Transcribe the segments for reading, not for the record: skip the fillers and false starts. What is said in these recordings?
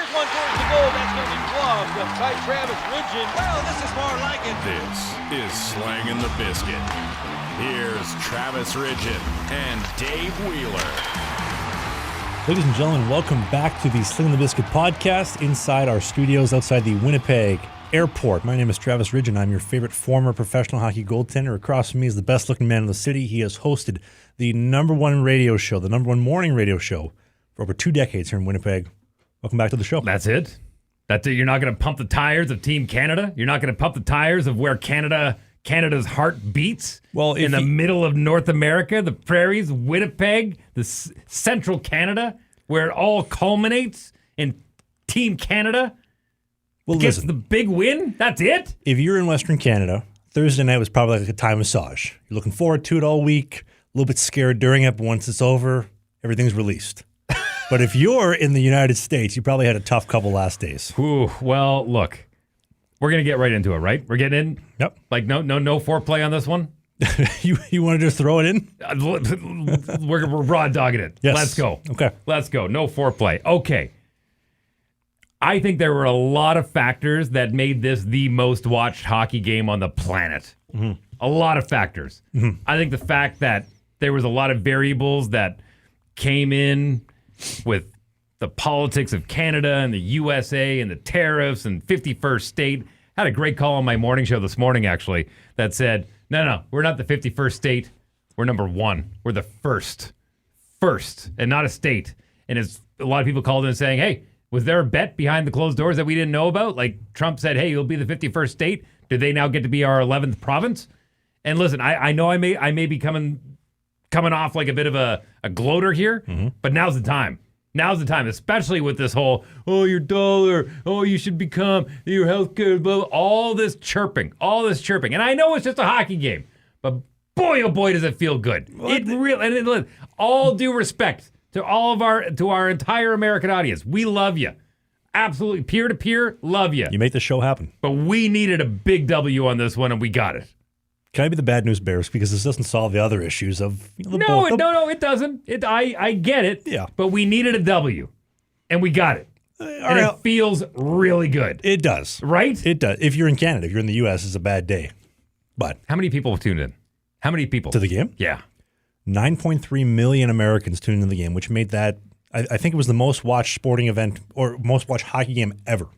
Here's one towards the goal. That's going to be gloved by Travis Ridgen. Well, this is more like it. This is Slangin The Bizkit. Here's Travis Ridgen and Dave Wheeler. Ladies and gentlemen, welcome back to the Slangin The Bizkit podcast inside our studios outside the Winnipeg Airport. My name is Travis Ridgen. I'm your favorite former professional hockey goaltender. Across from me is the best-looking man in the city. He has hosted the number one radio show, the number one morning radio show for over 2 decades here in Winnipeg. Welcome back to the show. That's it? That's it? You're not going to pump the tires of Team Canada? You're not going to pump the tires of where Canada's heart beats? Well, in the middle of North America, the prairies, Winnipeg, the central Canada, where it all culminates in Team Canada? Well, gets listen, the big win? That's it? if you're in Western Canada, Thursday night was probably like a Thai massage. You're looking forward to it all week, a little bit scared during it, but once it's over, everything's released. But if you're in the United States, you probably had a tough couple last days. Ooh, well, look, we're going to get right into it, right? We're getting in? Yep. Like no foreplay on this one? You wanted to throw it in? We're raw dogging it. Yes. Let's go. Okay. Let's go. No foreplay. Okay. I think there were a lot of factors that made this the most watched hockey game on the planet. Mm-hmm. A lot of factors. Mm-hmm. I think the fact that there was a lot of variables that came in with the politics of Canada and the USA and the tariffs and 51st state. Had a great call on my morning show this morning, actually, that said, no, we're not the 51st state. We're number one. We're the first, and not a state. And as a lot of people called in saying, hey, was there a bet behind the closed doors that we didn't know about? Like Trump said, hey, you'll be the 51st state. Do they now get to be our 11th province? And listen, I know I may be coming off like a bit of a gloater here, but now's the time. Now's the time, especially with this whole, oh, your dollar, oh, you should become your healthcare, blah, blah, all this chirping. And I know it's just a hockey game, but boy, oh boy, does it feel good. All due respect to our entire American audience. We love you. Absolutely, peer to peer, love you. You make the show happen. But we needed a big W on this one, and we got it. Can I be the bad news bears? Because this doesn't solve the other issues of No, it doesn't. I get it. Yeah. But we needed a W, and we got it. And it feels really good. It does. Right? It does. If you're in Canada, if you're in the U.S., it's a bad day. But How many people tuned in? How many people? to the game, Yeah. 9.3 million Americans tuned into the game, which made that, I think it was the most watched sporting event or most watched hockey game ever.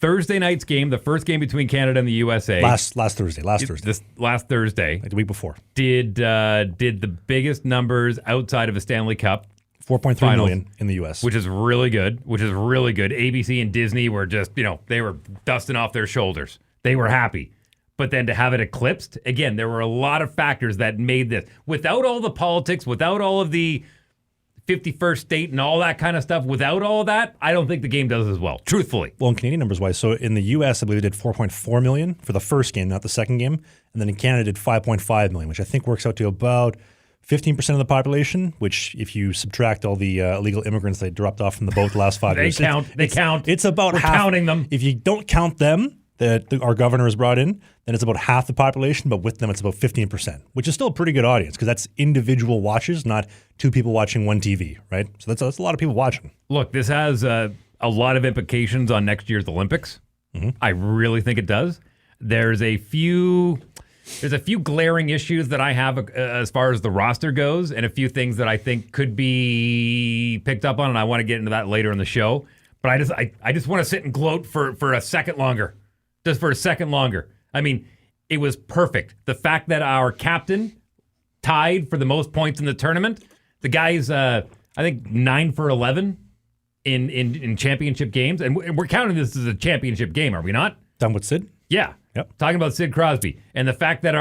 Thursday night's game, the first game between Canada and the USA. Last Thursday. This last Thursday. Like the week before. Did the biggest numbers outside of a Stanley Cup. 4.3 million in the U.S. Which is really good. ABC and Disney were just, they were dusting off their shoulders. They were happy. But then to have it eclipsed, again, there were a lot of factors that made this. Without all the politics, without all of the 51st state and all that kind of stuff, without all of that, I don't think the game does as well, truthfully. Well, in Canadian numbers wise, so in the U.S., I believe they did 4.4 million for the first game, not the second game. And then in Canada, did 5.5 million, which I think works out to about 15% of the population, which if you subtract all the illegal immigrants that dropped off from the boat the last 5 years. They count. It's about We're half. counting them. If you don't count them, that our governor has brought in, then it's about half the population, but with them it's about 15%, which is still a pretty good audience because that's individual watches, not two people watching one TV, right? So that's a lot of people watching. Look, this has a lot of implications on next year's Olympics. Mm-hmm. I really think it does. There's a few glaring issues that I have as far as the roster goes, and a few things that I think could be picked up on, and I want to get into that later in the show. But I just want to sit and gloat for a second longer. Just for a second longer. I mean, it was perfect. The fact that our captain tied for the most points in the tournament. The guy's, I think, 9 for 11 in championship games. And we're counting this as a championship game, are we not? Done with Sid? Yeah. Yep. Talking about Sid Crosby. And the fact that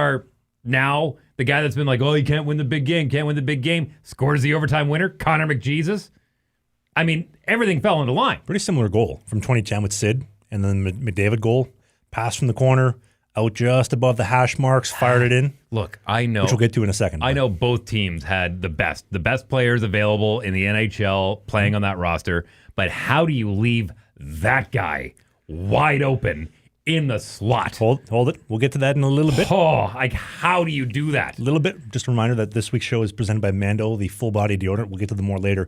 the guy that's been like, oh, he can't win the big game, scores the overtime winner, Connor McJesus. I mean, everything fell into line. Pretty similar goal from 2010 with Sid, and then McDavid goal. Pass from the corner, out just above the hash marks, fired it in. Look, I know. Which we'll get to in a second. I know both teams had the best players available in the NHL playing on that roster, but how do you leave that guy wide open in the slot? Hold it. We'll get to that in a little bit. Oh, like how do you do that? A little bit. Just a reminder that this week's show is presented by MANDO, the full body deodorant. We'll get to them more later.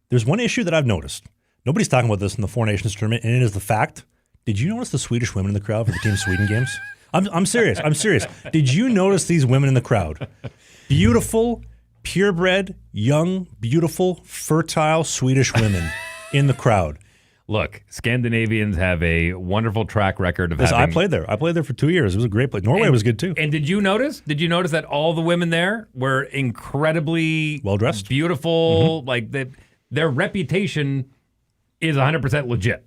There's one issue that I've noticed. Nobody's talking about this in the Four Nations tournament, and it is the fact. Did you notice the Swedish women in the crowd for the Team Sweden games? I'm serious. I'm serious. Did you notice these women in the crowd? Beautiful, purebred, young, beautiful, fertile Swedish women in the crowd. Look, Scandinavians have a wonderful track record of having... I played there. I played there for 2 years. It was a great place. Norway was good too. And did you notice that all the women there were incredibly well-dressed, beautiful? Like their reputation is 100% legit.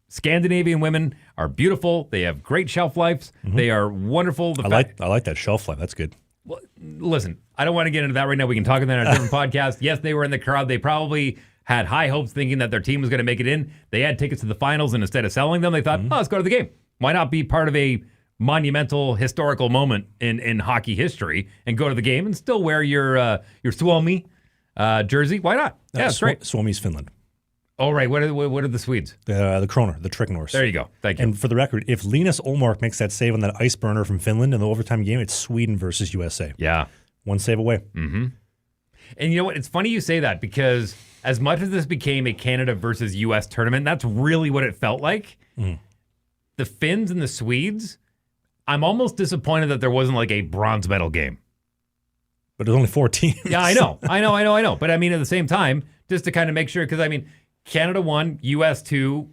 Scandinavian women are beautiful. They have great shelf lives. They are wonderful. I like that shelf life. That's good. Well, listen, I don't want to get into that right now. We can talk about that in a different podcast. Yes, they were in the crowd. They probably had high hopes thinking that their team was going to make it in. They had tickets to the finals, and instead of selling them, they thought, let's go to the game. Why not be part of a monumental historical moment in hockey history and go to the game and still wear your Suomi jersey? Why not? Yeah, that's great. Suomi's Finland. Oh, right. What are the Swedes? The Kroner, the Tricknors. There you go. Thank you. And for the record, if Linus Ullmark makes that save on that ice burner from Finland in the overtime game, it's Sweden versus USA. Yeah. One save away. Mm-hmm. And you know what? It's funny you say that because as much as this became a Canada versus U.S. tournament, that's really what it felt like. The Finns and the Swedes, I'm almost disappointed that there wasn't like a bronze medal game. But there's only 4 teams. Yeah, I know. But I mean, at the same time, just to kind of make sure, because I mean, Canada 1, U.S. 2,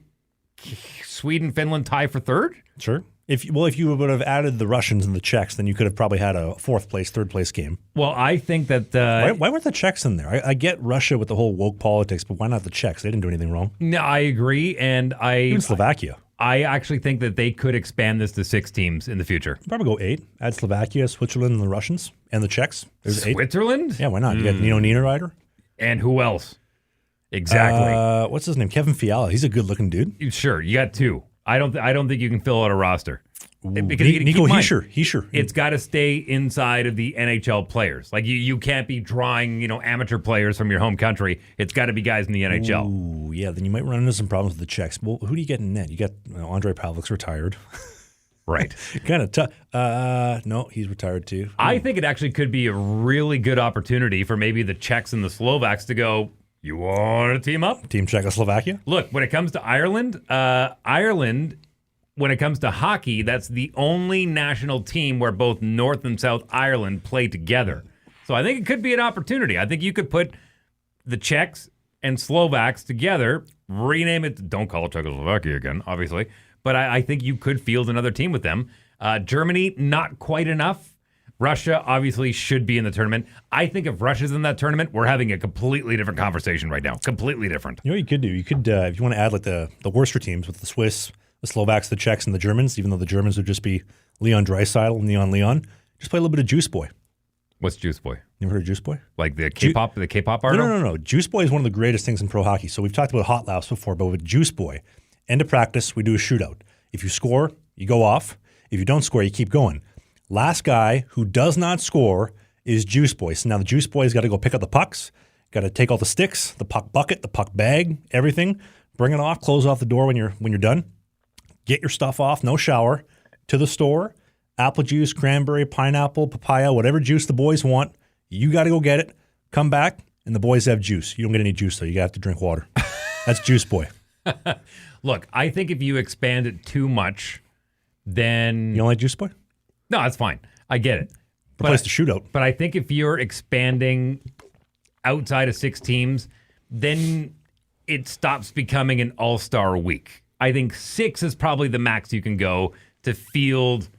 Sweden, Finland tie for third? Sure. If you would have added the Russians and the Czechs, then you could have probably had a 4th place, 3rd place game. Well, I think that... why weren't the Czechs in there? I get Russia with the whole woke politics, but why not the Czechs? They didn't do anything wrong. No, I agree, and Even Slovakia. I actually think that they could expand this to 6 teams in the future. Probably go 8. Add Slovakia, Switzerland, and the Russians, and the Czechs. There's 8. Switzerland? Yeah, why not? You got Nino Niederreiter. And who else? Exactly. What's his name? Kevin Fiala. He's a good-looking dude. Sure, you got 2. I don't think you can fill out a roster. Because Nico Hischier. It's got to stay inside of the NHL players. Like you can't be drawing, amateur players from your home country. It's got to be guys in the NHL. Ooh, yeah. Then you might run into some problems with the Czechs. Well, who do you get in net? You got Andrei Pavlik's retired. Right. Kind of tough. No, he's retired too. I think it actually could be a really good opportunity for maybe the Czechs and the Slovaks to go, you want to team up? Team Czechoslovakia? Look, when it comes to Ireland, when it comes to hockey, that's the only national team where both North and South Ireland play together. So I think it could be an opportunity. I think you could put the Czechs and Slovaks together, rename it, don't call it Czechoslovakia again, obviously, but I think you could field another team with them. Germany, not quite enough. Russia obviously should be in the tournament. I think if Russia's in that tournament, we're having a completely different conversation right now. Completely different. You know what you could do? You could, if you want to add like the worster teams with the Swiss, the Slovaks, the Czechs, and the Germans, even though the Germans would just be Leon Draisaitl and Leon, just play a little bit of Juiceboy. What's Juiceboy? You ever heard of Juiceboy? Like the K-pop artist? No. Juiceboy is one of the greatest things in pro hockey. So we've talked about hot laps before, but with Juiceboy, end of practice, we do a shootout. If you score, you go off. If you don't score, you keep going. Last guy who does not score is Juiceboy. So now the Juiceboy's got to go pick up the pucks, got to take all the sticks, the puck bucket, the puck bag, everything, bring it off, close off the door when you're done. Get your stuff off, no shower, to the store, apple juice, cranberry, pineapple, papaya, whatever juice the boys want. You got to go get it, come back, and the boys have juice. You don't get any juice, though. You have to drink water. That's Juiceboy. Look, I think if you expand it too much, then... You don't like Juiceboy? No, that's fine. I get it. Replace the shootout. But I think if you're expanding outside of 6 teams, then it stops becoming an all-star week. I think 6 is probably the max you can go to field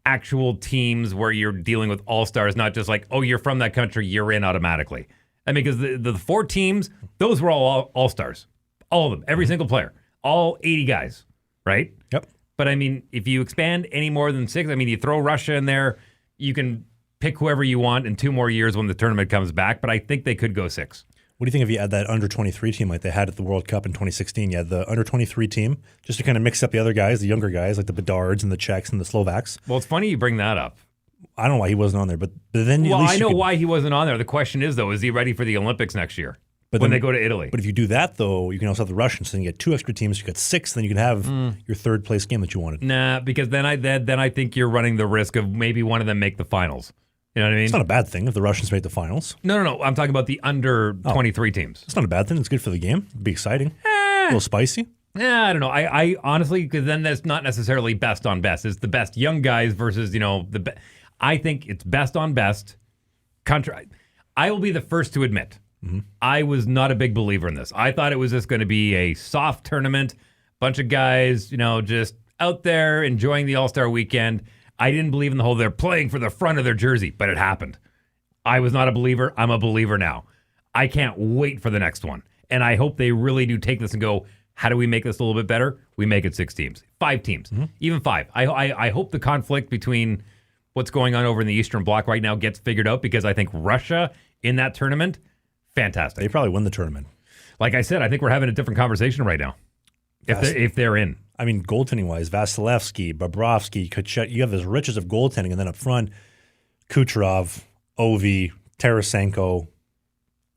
actual teams where you're dealing with all-stars, not just like, oh, you're from that country, you're in automatically. I mean, because the 4 teams, those were all all-stars. All of them. Every single player. All 80 guys, right? Yep. But, I mean, if you expand any more than 6, I mean, you throw Russia in there, you can pick whoever you want in 2 more years when the tournament comes back, but I think they could go 6. What do you think if you add that under-23 team like they had at the World Cup in 2016? You had the under-23 team just to kind of mix up the other guys, the younger guys, like the Bedards and the Czechs and the Slovaks. Well, it's funny you bring that up. I don't know why he wasn't on there, but then well, at least I know why he wasn't on there. The question is, though, is he ready for the Olympics next year? But when then, they go to Italy. But if you do that, though, you can also have the Russians. So then you get 2 extra teams. You got 6. Then you can have your 3rd place game that you wanted. Nah, because then I think you're running the risk of maybe one of them make the finals. You know what I mean? It's not a bad thing if the Russians make the finals. No. I'm talking about the under 23 teams. It's not a bad thing. It's good for the game. It'd be exciting. A little spicy. Yeah, I don't know. I honestly, because then that's not necessarily best on best. It's the best young guys versus, I think it's best on best. I will be the first to admit, I was not a big believer in this. I thought it was just going to be a soft tournament, bunch of guys, just out there enjoying the All-Star weekend. I didn't believe in the whole they're playing for the front of their jersey, but it happened. I was not a believer. I'm a believer now. I can't wait for the next one. And I hope they really do take this and go, how do we make this a little bit better? We make it 6 teams, 5 teams, even 5. I hope the conflict between what's going on over in the Eastern Bloc right now gets figured out, because I think Russia in that tournament, fantastic. They probably win the tournament. Like I said, I think we're having a different conversation right now. If they're in. I mean, goaltending-wise, Vasilevsky, Bobrovsky, Tkachuk, you have this riches of goaltending, and then up front, Kucherov, Ovi, Tarasenko.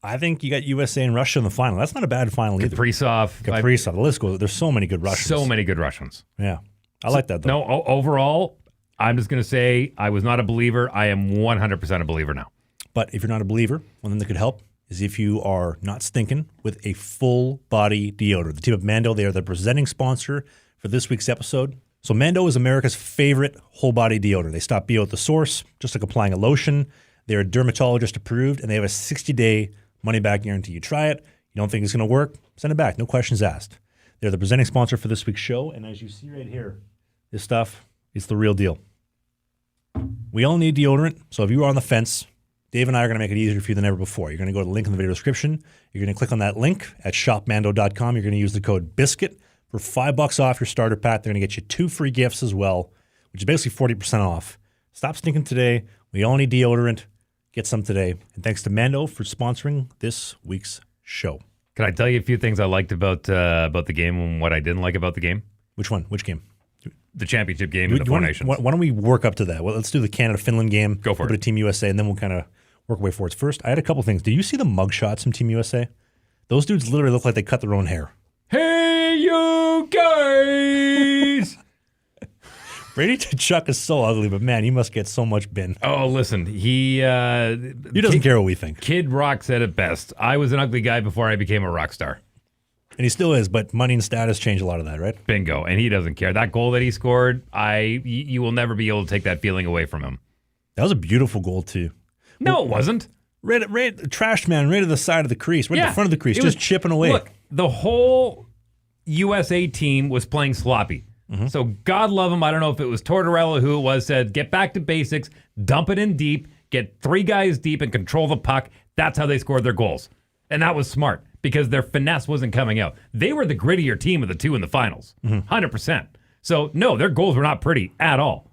I think you got USA and Russia in the final. That's not a bad final either. Kaprizov. The list goes. There's so many good Russians. So many good Russians. Yeah. I like that, though. No, overall, I'm just going to say I was not a believer. I am 100% a believer now. But if you're not a believer, one thing that could help is if you are not stinking with a full body deodorant. The team of MANDO, they are the presenting sponsor for this week's episode. So MANDO is America's favorite whole body deodorant. They stop BO at the source, just like applying a lotion. They're dermatologist approved, and they have a 60-day money-back guarantee. You try it, you don't think it's going to work, send it back. No questions asked. They're the presenting sponsor for this week's show, and as you see right here, this stuff is the real deal. We all need deodorant, so if you are on the fence, Dave and I are going to make it easier for you than ever before. You're going to go to the link in the video description. You're going to click on that link at shopmando.com. You're going to use the code BISCUIT for $5 off your starter pack. They're going to get you 2 free gifts as well, which is basically 40% off. Stop stinking today. We all need deodorant. Get some today. And thanks to MANDO for sponsoring this week's show. Can I tell you a few things I liked about the game and what I didn't like about the game? Which one? Which game? The championship game in the Four Nations. Why don't we work up to that? Well, let's do the Canada-Finland game. Go for it. A bit of Team USA, and then we'll kind of work our way forwards. First, I had a couple things. Did you see the mug shots from Team USA? Those dudes literally look like they cut their own hair. Hey, you guys! Brady Tkachuk is so ugly, but man, he must get so much bin. Oh, listen, he doesn't care what we think. Kid Rock said it best. I was an ugly guy before I became a rock star. And he still is, but money and status change a lot of that, right? Bingo. And he doesn't care. That goal that he scored, you will never be able to take that feeling away from him. That was a beautiful goal, too. No, it wasn't. Right, trashed man, right to the side of the crease, right at the front of the crease, just chipping away. Look, the whole USA team was playing sloppy. Mm-hmm. So God love him. I don't know if it was Tortorella who it was, said, get back to basics, dump it in deep, get 3 guys deep and control the puck. That's how they scored their goals. And that was smart because their finesse wasn't coming out. They were the grittier team of the 2 in the finals, 100%. So, no, their goals were not pretty at all.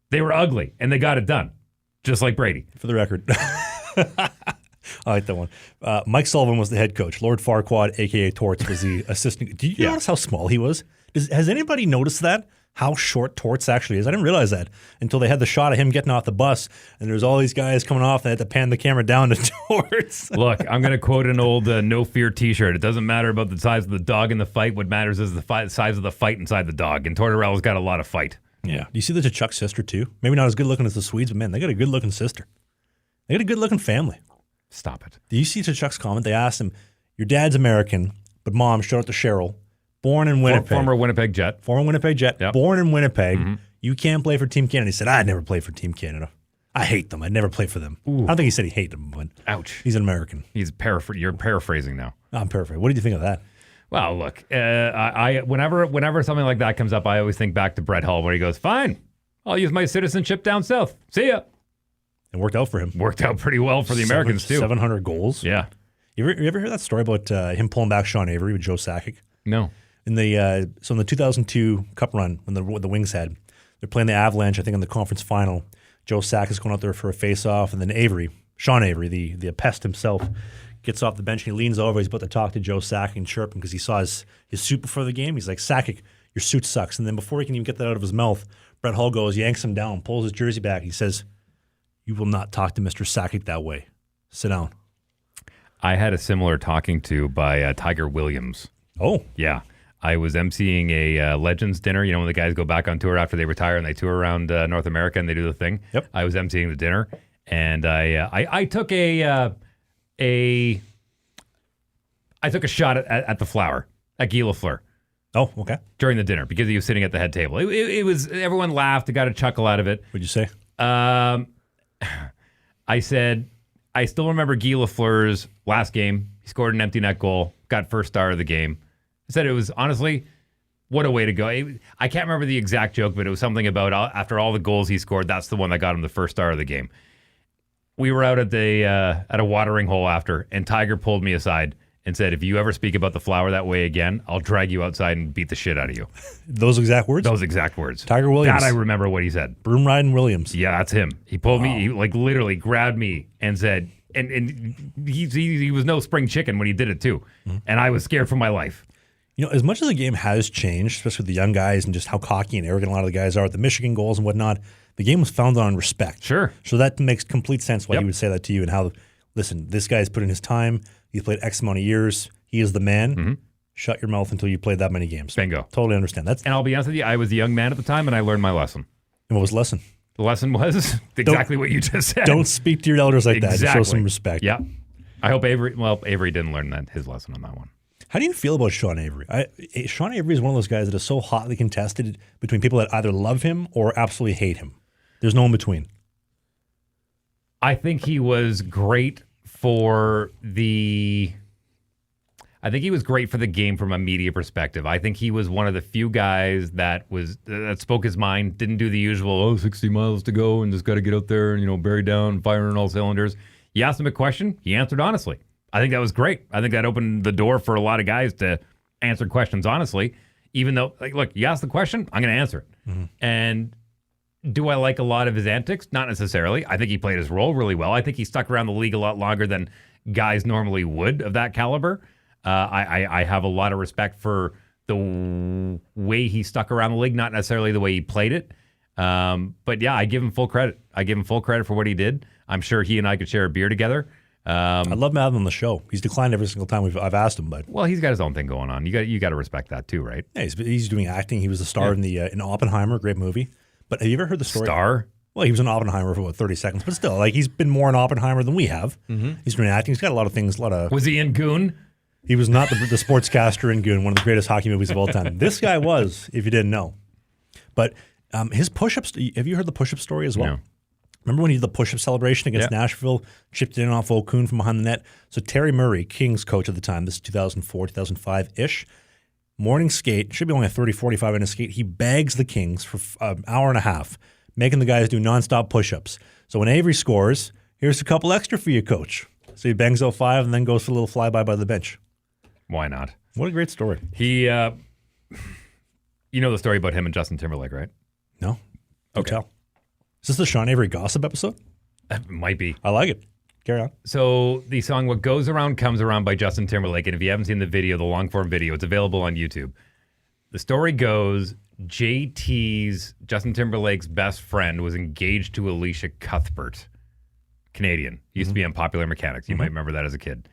They were ugly, and they got it done, just like Brady. For the record. I like that one. Mike Sullivan was the head coach. Lord Farquaad, a.k.a. Torts, was the assistant. Did you notice how small he was? Has anybody noticed that? How short Torts actually is? I didn't realize that until they had the shot of him getting off the bus, and there's all these guys coming off, and they had to pan the camera down to Torts. Look, I'm going to quote an old No Fear t-shirt. It doesn't matter about the size of the dog in the fight. What matters is the size of the fight inside the dog, and Tortorella's got a lot of fight. Yeah. Do you see the Tkachuk sister, too? Maybe not as good-looking as the Swedes, but, man, they got a good-looking sister. They got a good-looking family. Stop it. Do you see Tkachuk's comment? They asked him, your dad's American, but mom, shout out to Cheryl, born in Winnipeg. Former Winnipeg Jet. Yep. Born in Winnipeg. Mm-hmm. You can't play for Team Canada. He said, I'd never play for Team Canada. I hate them. I'd never play for them. Ooh. I don't think he said he hated them, but ouch. He's an American. You're paraphrasing now. I'm paraphrasing. What did you think of that? Well, look, whenever something like that comes up, I always think back to Brett Hull where he goes, fine, I'll use my citizenship down south. See ya. It worked out for him. Worked out pretty well for the Americans, too. 700 goals. Yeah. You ever hear that story about him pulling back Sean Avery with Joe Sakic? No. In the 2002 Cup run, when the Wings had, they're playing the Avalanche, I think, in the conference final. Joe Sakic is going out there for a face-off, and then Sean Avery, the pest himself, gets off the bench and he leans over. He's about to talk to Joe Sakic and chirp him because he saw his suit before the game. He's like, Sakic, your suit sucks. And then before he can even get that out of his mouth, Brett Hull goes, yanks him down, pulls his jersey back. He says, you will not talk to Mr. Sakic that way. Sit down. I had a similar talking to by Tiger Williams. Oh. Yeah. I was emceeing a Legends dinner. You know, when the guys go back on tour after they retire and they tour around North America and they do the thing. Yep. I was emceeing the dinner. And I took a shot at the flower at Guy Lafleur. Oh, okay. During the dinner because he was sitting at the head table. It was everyone laughed. Got a chuckle out of it. What'd you say? I said I still remember Guy Lafleur's last game. He scored an empty net goal. Got first star of the game. I said it was honestly what a way to go. I can't remember the exact joke, but it was something about after all the goals he scored, that's the one that got him the first star of the game. We were out at a watering hole after, and Tiger pulled me aside and said, if you ever speak about the flower that way again, I'll drag you outside and beat the shit out of you. Those exact words? Those exact words. Tiger Williams. That I remember what he said. Broom riding Williams. Yeah, that's him. He pulled me, he literally grabbed me and said, and he was no spring chicken when he did it too. Mm-hmm. And I was scared for my life. You know, as much as the game has changed, especially with the young guys and just how cocky and arrogant a lot of the guys are with the Michigan goals and whatnot, the game was founded on respect. Sure. So that makes complete sense why he would say that to you and how, listen, this guy's put in his time. He's played X amount of years. He is the man. Mm-hmm. Shut your mouth until you played that many games. Bingo. Totally understand. And I'll be honest with you, I was a young man at the time, and I learned my lesson. And what was the lesson? The lesson was exactly what you just said. Don't speak to your elders like that. Show some respect. Yeah. I hope Avery didn't learn his lesson on that one. How do you feel about Sean Avery? Sean Avery is one of those guys that is so hotly contested between people that either love him or absolutely hate him. There's no in between. I think he was great for the game from a media perspective. I think he was one of the few guys that spoke his mind, didn't do the usual, 60 miles to go and just got to get out there and, bury down, fire on all cylinders. You asked him a question, he answered honestly. I think that was great. I think that opened the door for a lot of guys to answer questions honestly, even though, look, you asked the question, I'm going to answer it. Mm-hmm. And do I like a lot of his antics? Not necessarily. I think he played his role really well. I think he stuck around the league a lot longer than guys normally would of that caliber. I have a lot of respect for the way he stuck around the league, not necessarily the way he played it. But yeah, I give him full credit. I give him full credit for what he did. I'm sure he and I could share a beer together. I'd love to have him on the show. He's declined every single time I've asked him, but well, he's got his own thing going on. You got to respect that too, right? Yeah, he's doing acting. He was a star in Oppenheimer, great movie. But have you ever heard the story? Star? Well, he was in Oppenheimer for about 30 seconds, but still, he's been more in Oppenheimer than we have. Mm-hmm. He's doing acting. He's got a lot of things. Was he in Goon? He was not the sportscaster in Goon, one of the greatest hockey movies of all time. This guy was, if you didn't know. But his push-ups, have you heard the push-up story as well? No. Remember when he did the push-up celebration against Nashville, chipped it in off O'Kuhn from behind the net? So Terry Murray, Kings coach at the time, this is 2004, 2005-ish, morning skate, should be only a 30, 45-minute skate. He bags the Kings for an hour and a half, making the guys do nonstop push-ups. So when Avery scores, here's a couple extra for you, coach. So he bangs out 5 and then goes for a little flyby by the bench. Why not? What a great story. He, you know the story about him and Justin Timberlake, right? No. Don't tell. Is this the Sean Avery gossip episode? It might be. I like it. Carry on. So the song What Goes Around Comes Around by Justin Timberlake, and if you haven't seen the video, the long-form video, it's available on YouTube. The story goes, Justin Timberlake's best friend was engaged to Alicia Cuthbert, Canadian. Used to be on Popular Mechanics. You might remember that as a kid.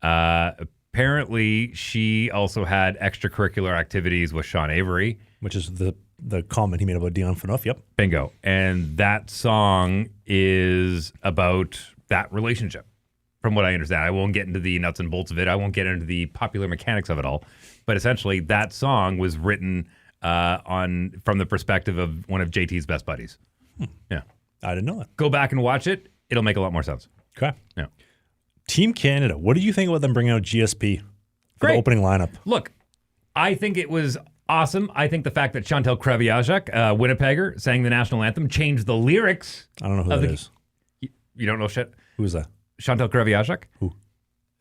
Apparently, she also had extracurricular activities with Sean Avery. Which is the comment he made about Dion Phaneuf. Yep. Bingo. And that song is about that relationship, from what I understand. I won't get into the nuts and bolts of it. I won't get into the popular mechanics of it all. But essentially, that song was written from the perspective of one of JT's best buddies. Yeah. I didn't know that. Go back and watch it. It'll make a lot more sense. Okay. Yeah. Team Canada, what do you think about them bringing out GSP for the opening lineup? Look, I think it was awesome. I think the fact that Chantal Kreviazuk, Winnipegger, sang the national anthem, changed the lyrics. I don't know who that is. You don't know shit? Who is that? Chantal Kreviazuk. Who?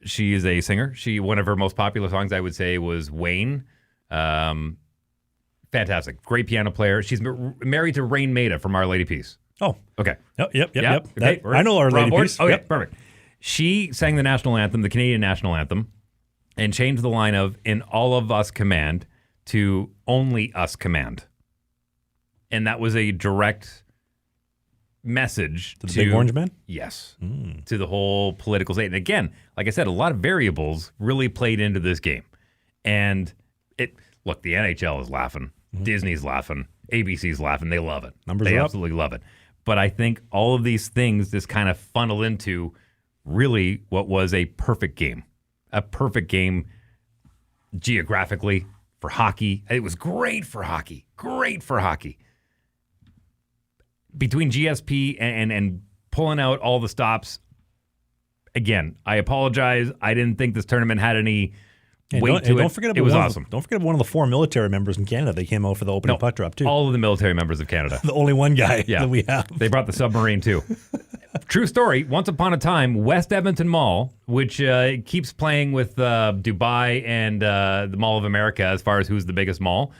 She is a singer. One of her most popular songs, I would say, was Wayne. Fantastic. Great piano player. She's married to Rain Maida from Our Lady Peace. Oh. Okay. Yep. Okay. I know Our Lady Peace. Oh, yeah. Perfect. She sang the national anthem, the Canadian national anthem, and changed the line of "In all of us command" to "Only us command." And that was a direct message to the Big Orange Man? Yes. To the whole political state. And again, like I said, a lot of variables really played into this game. And the NHL is laughing. Disney's laughing. ABC's laughing. They love it. Numbers they are absolutely love it. But I think all of these things just kind of funnel into really what was a perfect game. A perfect game geographically for hockey. It was great for hockey. Great for hockey. Between GSP and pulling out all the stops, again, I apologize. I didn't think this tournament had any weight to it. Don't forget about it was awesome. Don't forget about one of the 4 military members in Canada. They came out for the opening puck drop, too. All of the military members of Canada. The only one guy that we have. They brought the submarine, too. True story. Once upon a time, West Edmonton Mall, which keeps playing with Dubai and the Mall of America as far as who's the biggest mall,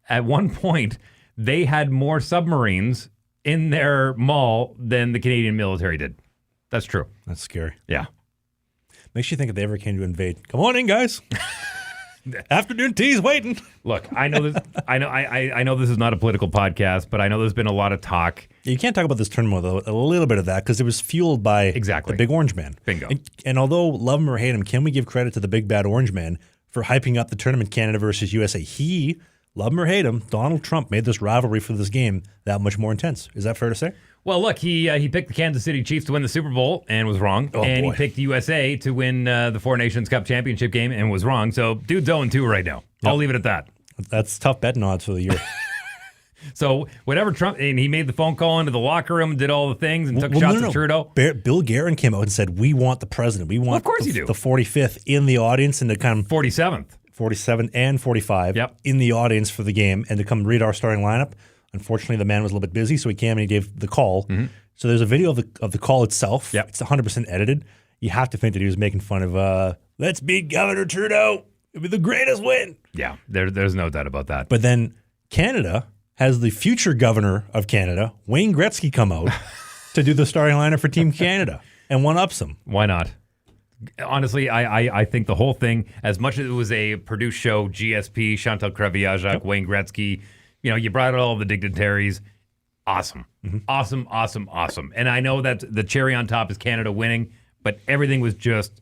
at one point, they had more submarines in their mall than the Canadian military did. That's true. That's scary. Yeah. Makes you think if they ever came to invade. Come on in, guys. Afternoon tea's waiting. Look, I know this. I know this is not a political podcast, but I know there's been a lot of talk. You can't talk about this tournament without a little bit of that because it was fueled by the Big Orange Man. Bingo. And although love him or hate him, can we give credit to the Big Bad Orange Man for hyping up the tournament, Canada versus USA? He, love him or hate him, Donald Trump made this rivalry for this game that much more intense. Is that fair to say? Well, look, he picked the Kansas City Chiefs to win the Super Bowl and was wrong. He picked USA to win the Four Nations Cup championship game and was wrong. So dude's 0-2 right now. Yep. I'll leave it at that. That's tough betting odds for the year. So whatever Trump, and he made the phone call into the locker room, did all the things, and took shots at Trudeau. Bill Guerin came out and said, we want the president. We want of course you do. The 45th in the audience and to kind of 47th. 47 and 45 in the audience for the game and to come read our starting lineup. Unfortunately, the man was a little bit busy, so he came and he gave the call. Mm-hmm. So there's a video of the call itself. Yep. It's 100% edited. You have to think that he was making fun of, let's beat Governor Trudeau. It'll be the greatest win. Yeah, there's no doubt about that. But then Canada has the future governor of Canada, Wayne Gretzky, come out to do the starting lineup for Team Canada and one-ups him. Why not? Honestly, I think the whole thing, as much as it was a produced show, GSP, Chantal Crevillageac, Wayne Gretzky, you brought out all the dignitaries. Awesome. Mm-hmm. Awesome. And I know that the cherry on top is Canada winning, but everything was just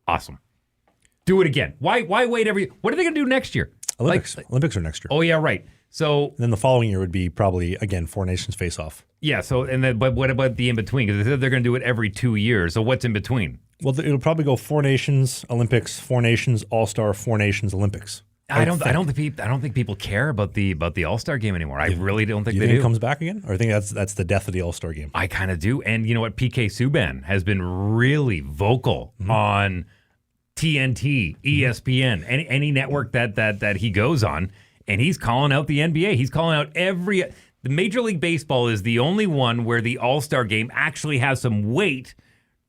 awesome. Do it again. Why wait what are they going to do next year? Olympics are next year. Oh, yeah, right. So and then the following year would be probably, again, Four Nations face-off. Yeah, but what about the in-between? Because they said they're going to do it every 2 years. So what's in between? Well, it'll probably go Four Nations, Olympics, Four Nations, All-Star, Four Nations, Olympics. I don't think people care about the All-Star game anymore. I really don't think they do. You think it comes back again? Or I think that's the death of the All-Star game. I kind of do. And you know what? PK Subban has been really vocal on TNT, ESPN, any network that he goes on, and he's calling out the NBA. He's calling out the Major League Baseball is the only one where the All-Star game actually has some weight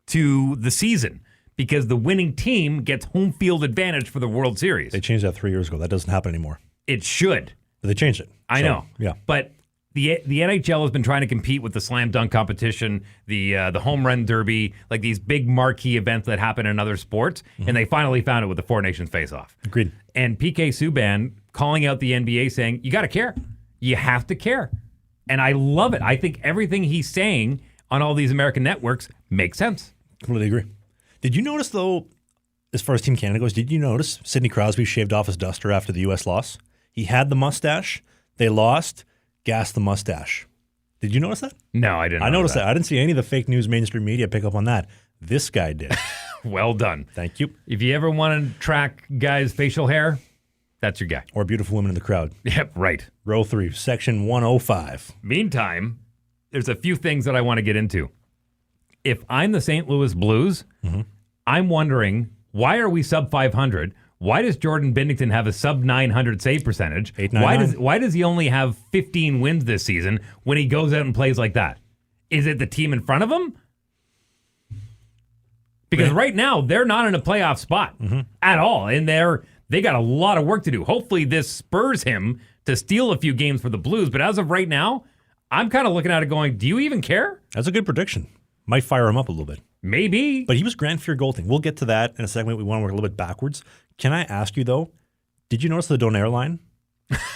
to the season, because the winning team gets home field advantage for the World Series. They changed that 3 years ago. That doesn't happen anymore. It should. But they changed it. I know. Yeah. But the NHL has been trying to compete with the slam dunk competition, the home run derby, like these big marquee events that happen in other sports, and they finally found it with the Four Nations face-off. Agreed. And PK Subban calling out the NBA saying, you got to care. You have to care. And I love it. I think everything he's saying on all these American networks makes sense. Completely agree. Did you notice, though, as far as Team Canada goes, did you notice Sidney Crosby shaved off his duster after the U.S. loss? He had the mustache. They lost. Gassed the mustache. Did you notice that? No, I didn't. I noticed that. I didn't see any of the fake news mainstream media pick up on that. This guy did. Well done. Thank you. If you ever want to track guys' facial hair, that's your guy. Or beautiful women in the crowd. Yep, right. Row 3, section 105. Meantime, there's a few things that I want to get into. If I'm the St. Louis Blues, I'm wondering, why are we sub 500? Why does Jordan Binnington have a sub 900 save percentage? 899. Why does he only have 15 wins this season when he goes out and plays like that? Is it the team in front of him? Because right now, they're not in a playoff spot at all. And they got a lot of work to do. Hopefully this spurs him to steal a few games for the Blues. But as of right now, I'm kind of looking at it going, do you even care? That's a good prediction. Might fire him up a little bit. Maybe. But he was Grand Fear goaltending. We'll get to that in a segment. We want to work a little bit backwards. Can I ask you, though, did you notice the Donaire line?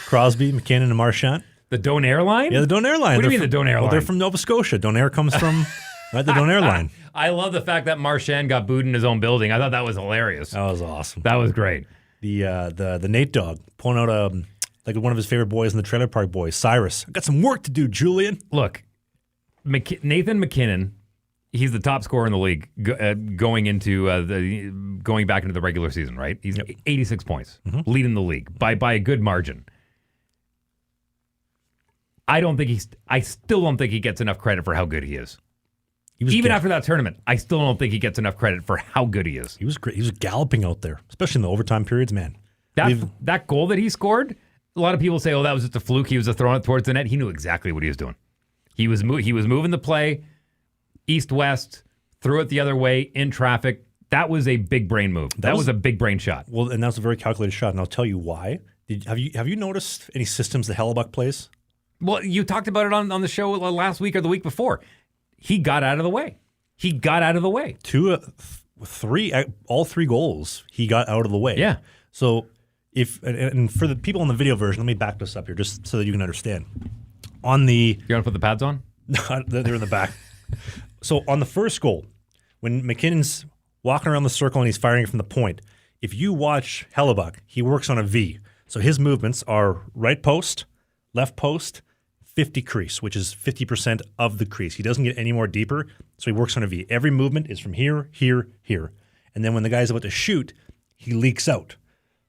Crosby, McKinnon, and Marchand? The Donaire line? Yeah, the Donaire line. What do you mean the Donaire line? They're from Nova Scotia. Donaire comes from the Donaire line. I love the fact that Marchand got booed in his own building. I thought that was hilarious. That was awesome. That was great. The Nate Dogg pulling out like one of his favorite boys in the Trailer Park Boys, Cyrus. I got some work to do, Julian. Look, Nathan MacKinnon, he's the top scorer in the league going back into the regular season, right? He's 86 points, leading the league by a good margin. I still don't think he gets enough credit for how good he is. Even after that tournament, I still don't think he gets enough credit for how good he is. He was great. He was galloping out there, especially in the overtime periods, man. That goal that he scored, a lot of people say, oh, that was just a fluke. He was throwing it towards the net. He knew exactly what he was doing. He was moving the play east-west, threw it the other way in traffic. That was a big brain move. That was a big brain shot. Well, and that was a very calculated shot, and I'll tell you why. Have you noticed any systems that Hellebuyck plays? Well, you talked about it on the show last week or the week before. He got out of the way. All three goals, he got out of the way. Yeah. So and for the people on the video version, let me back this up here just so that you can understand. You want to put the pads on? They're in the back. So on the first goal, when McKinnon's walking around the circle and he's firing it from the point, if you watch Hellebuyck, he works on a V. So his movements are right post, left post, 50 crease, which is 50% of the crease. He doesn't get any more deeper, so he works on a V. Every movement is from here, here, here. And then when the guy's about to shoot, he leaks out.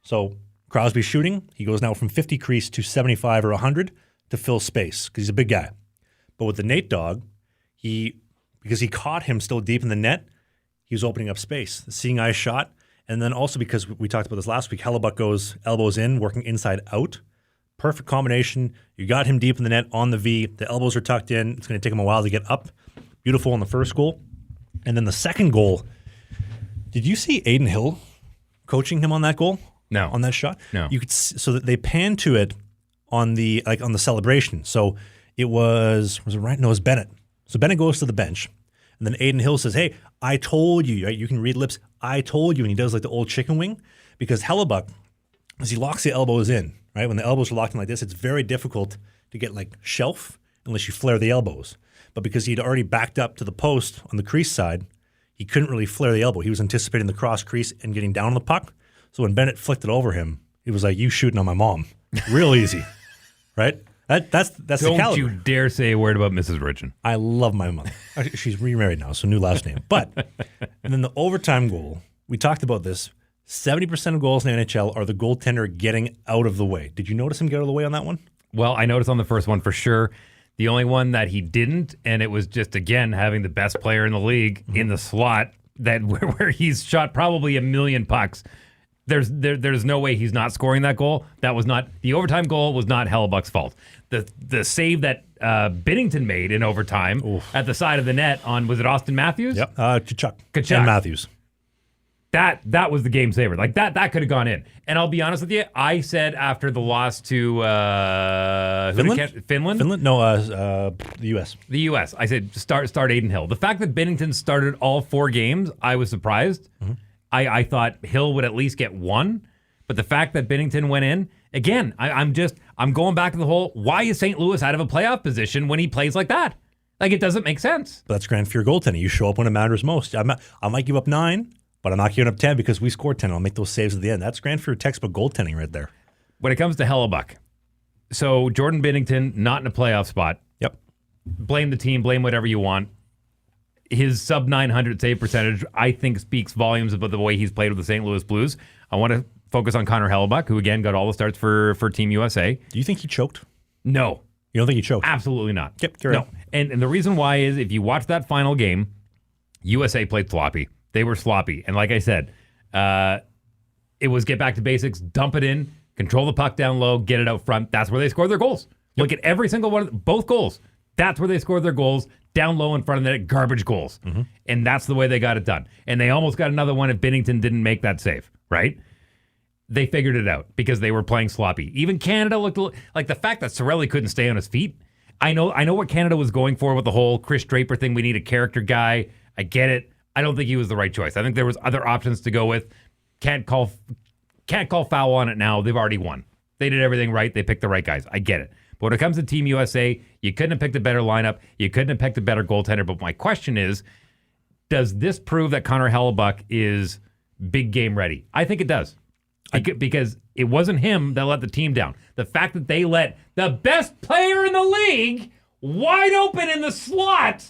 So Crosby's shooting, he goes now from 50 crease to 75 or 100 to fill space because he's a big guy. But with the Nate dog, because he caught him still deep in the net, he was opening up space. The seeing eye shot, and then also because we talked about this last week, Hellebuyck goes elbows in, working inside out. Perfect combination. You got him deep in the net on the V. The elbows are tucked in. It's going to take him a while to get up. Beautiful on the first goal. And then the second goal, did you see Aiden Hill coaching him on that goal? No. On that shot? No. You could so that they panned to it on the celebration. So it was it right? No, it was Bennett. So Bennett goes to the bench. And then Aiden Hill says, hey, I told you. Right? You can read lips. I told you. And he does like the old chicken wing. Because Hellebuyck, as he locks the elbows in, right? When the elbows are locked in like this, it's very difficult to get like shelf unless you flare the elbows. But because he'd already backed up to the post on the crease side, he couldn't really flare the elbow. He was anticipating the cross crease and getting down on the puck. So when Bennett flicked it over him, he was like, you shooting on my mom. Real easy, right? That's the caliber. Don't you dare say a word about Mrs. Ridgen. I love my mother. She's remarried now, so new last name. But, and then the overtime goal, we talked about this. 70% of goals in the NHL are the goaltender getting out of the way. Did you notice him get out of the way on that one? Well, I noticed on the first one for sure. The only one that he didn't, and it was just, again, having the best player in the league in the slot where he's shot probably a million pucks. There's no way he's not scoring that goal. That was not the overtime goal. Was not Hellebuyck's fault. The save that Binnington made in overtime at the side of the net on, was it Austin Matthews? Yep, Tkachuk and Matthews. That was the game saver. Like that could have gone in. And I'll be honest with you, I said after the loss to Finland? No, the U.S. The U.S. I said start Aiden Hill. The fact that Binnington started all 4 games, I was surprised. Mm-hmm. I thought Hill would at least get 1. But the fact that Binnington went in, again, I'm going back to the whole, why is St. Louis out of a playoff position when he plays like that? Like, it doesn't make sense. But that's Grand Fear goaltending. You show up when it matters most. I might give up 9. But I'm not giving up 10 because we scored 10. I'll make those saves at the end. That's Grand Fear textbook goaltending right there. When it comes to Hellebuyck, so Jordan Binnington, not in a playoff spot. Yep. Blame the team, blame whatever you want. His sub 900 save percentage, I think, speaks volumes about the way he's played with the St. Louis Blues. I want to focus on Connor Hellebuyck, who again got all the starts for Team USA. Do you think he choked? No. You don't think he choked? Absolutely not. Yep, carry on. And the reason why is if you watch that final game, USA played sloppy. They were sloppy. And like I said, it was get back to basics, dump it in, control the puck down low, get it out front. That's where they scored their goals. Yep. Look at every single one of both goals. That's where they scored their goals, down low in front of the net, garbage goals. Mm-hmm. And that's the way they got it done. And they almost got another one if Binnington didn't make that save, right? They figured it out because they were playing sloppy. Even Canada looked like the fact that Cirelli couldn't stay on his feet. I know what Canada was going for with the whole Chris Draper thing. We need a character guy. I get it. I don't think he was the right choice. I think there was other options to go with. Can't call foul on it now. They've already won. They did everything right. They picked the right guys. I get it. But when it comes to Team USA, you couldn't have picked a better lineup. You couldn't have picked a better goaltender. But my question is, does this prove that Connor Hellebuyck is big game ready? I think it does. Because it wasn't him that let the team down. The fact that they let the best player in the league wide open in the slot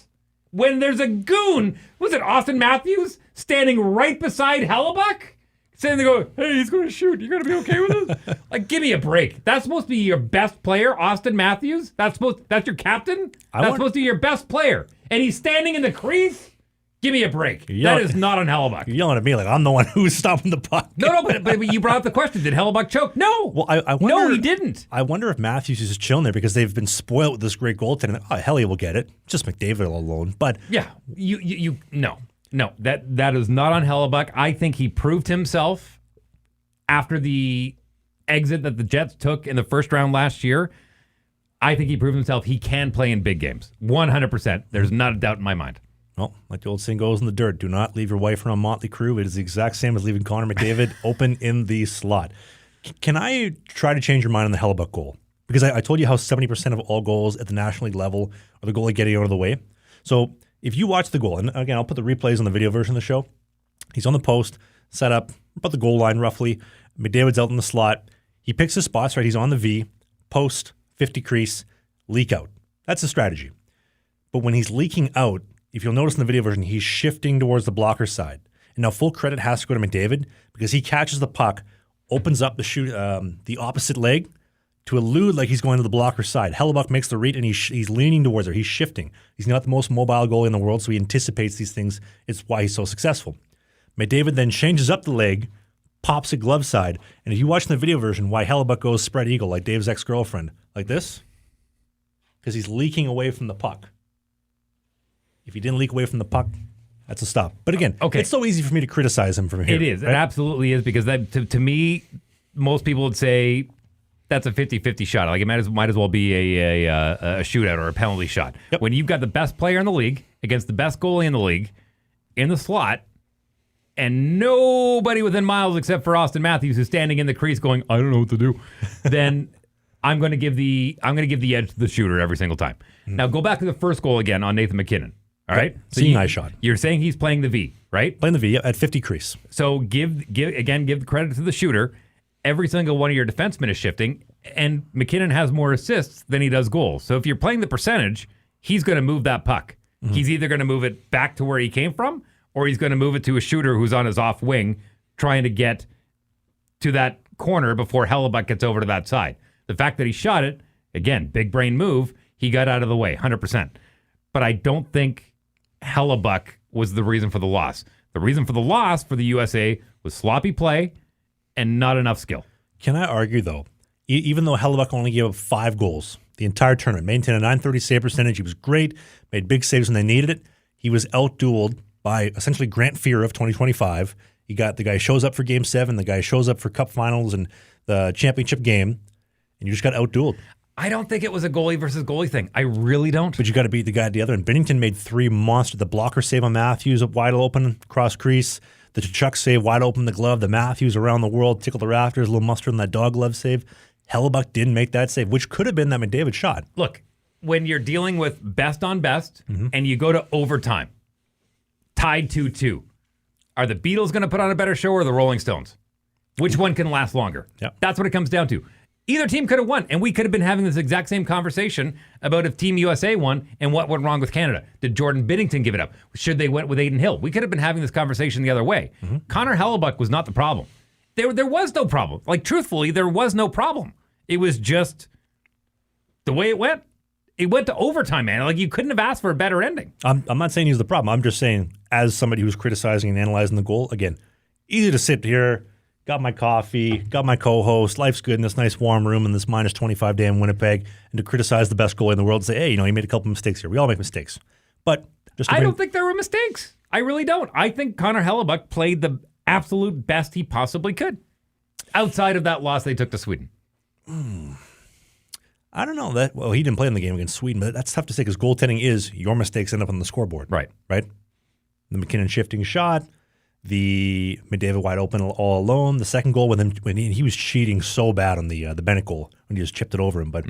when there's a goon. Was it Austin Matthews standing right beside Hellebuyck? Saying they go, hey, he's going to shoot. You're going to be okay with this? Like, give me a break. That's supposed to be your best player, Austin Matthews. That's your captain. Supposed to be your best player, and he's standing in the crease. Give me a break. That is not on Hellebuyck. You're yelling at me like I'm the one who's stopping the puck. No, but you brought up the question. Did Hellebuyck choke? No. Well, I wonder, no, he didn't. I wonder if Matthews is just chilling there because they've been spoiled with this great goaltending. Oh, Helly will get it. Just McDavid alone. But yeah, no, that is not on Hellebuyck. I think he proved himself after the exit that the Jets took in the first round last year. I think he proved himself. He can play in big games. 100%. There's not a doubt in my mind. Well, like the old saying goes in the dirt, do not leave your wife around Motley Crue. It is the exact same as leaving Connor McDavid open in the slot. Can I try to change your mind on the Hellebuyck goal? Because I told you how 70% of all goals at the National League level are the goalie getting out of the way. So if you watch the goal, and again, I'll put the replays on the video version of the show. He's on the post, set up about the goal line roughly. McDavid's out in the slot. He picks his spots, right? He's on the V, post, 50 crease, leak out. That's the strategy. But when he's leaking out, if you'll notice in the video version, he's shifting towards the blocker side. And now full credit has to go to McDavid because he catches the puck, opens up the opposite leg to elude like he's going to the blocker side. Hellebuyck makes the read and he's leaning towards her. He's shifting. He's not the most mobile goalie in the world, so he anticipates these things. It's why he's so successful. McDavid then changes up the leg, pops it glove side, and if you watch the video version, why Hellebuyck goes spread eagle like Dave's ex-girlfriend, like this, because he's leaking away from the puck. If he didn't leak away from the puck, that's a stop. But again, It's so easy for me to criticize him from here. It is. Right? It absolutely is because that to me, most people would say that's a 50-50 shot. Like it might as well be a shootout or a penalty shot. Yep. When you've got the best player in the league against the best goalie in the league in the slot, and nobody within miles except for Austin Matthews who's standing in the crease going, I don't know what to do, then I'm going to give the edge to the shooter every single time. Now go back to the first goal again on Nathan MacKinnon. All right, so nice shot. You're saying he's playing the V, right? Playing the V at 50 crease. So give the credit to the shooter. Every single one of your defensemen is shifting, and MacKinnon has more assists than he does goals. So if you're playing the percentage, he's going to move that puck. Mm-hmm. He's either going to move it back to where he came from, or he's going to move it to a shooter who's on his off wing, trying to get to that corner before Hellebuyck gets over to that side. The fact that he shot it, again, big brain move, he got out of the way, 100%. But I don't think Hellebuyck was the reason for the loss. The reason for the loss for the USA was sloppy play and not enough skill. Can I argue, though, even though Hellebuyck only gave up 5 goals the entire tournament, maintained a 930 save percentage, he was great, made big saves when they needed it, he was outdueled by essentially Grant Fear of 2025. You got the guy shows up for Game 7, the guy shows up for Cup Finals and the championship game, and you just got outdueled. I don't think it was a goalie versus goalie thing. I really don't. But you got to beat the guy at the other end. Binnington made 3 monster. The blocker save on Matthews wide open, cross crease. The tkachuk save wide open the glove. The Matthews around the world, tickle the rafters, a little mustard on that dog glove save. Hellebuyck didn't make that save, which could have been that McDavid shot. Look, when you're dealing with best on best and you go to overtime, tied 2-2, are the Beatles going to put on a better show or the Rolling Stones? Which one can last longer? Yep. That's what it comes down to. Either team could have won, and we could have been having this exact same conversation about if Team USA won and what went wrong with Canada. Did Jordan Binnington give it up? Should they went with Aiden Hill? We could have been having this conversation the other way. Connor Hellebuyck was not the problem. There was no problem. Like, truthfully, there was no problem. It was just the way it went. It went to overtime, man. Like, you couldn't have asked for a better ending. I'm not saying he's the problem. I'm just saying, as somebody who's criticizing and analyzing the goal, again, easy to sit here, got my coffee, got my co-host, life's good in this nice warm room in this minus 25 day in Winnipeg, and to criticize the best goalie in the world and say, hey, he made a couple mistakes here. We all make mistakes. But I don't think there were mistakes. I really don't. I think Connor Hellebuyck played the absolute best he possibly could outside of that loss they took to Sweden. I don't know that. Well, he didn't play in the game against Sweden, but that's tough to say because goaltending is your mistakes end up on the scoreboard. Right. The MacKinnon shifting shot, the McDavid wide open all alone. The second goal with him when he was cheating so bad on the Bennett goal when he just chipped it over him. But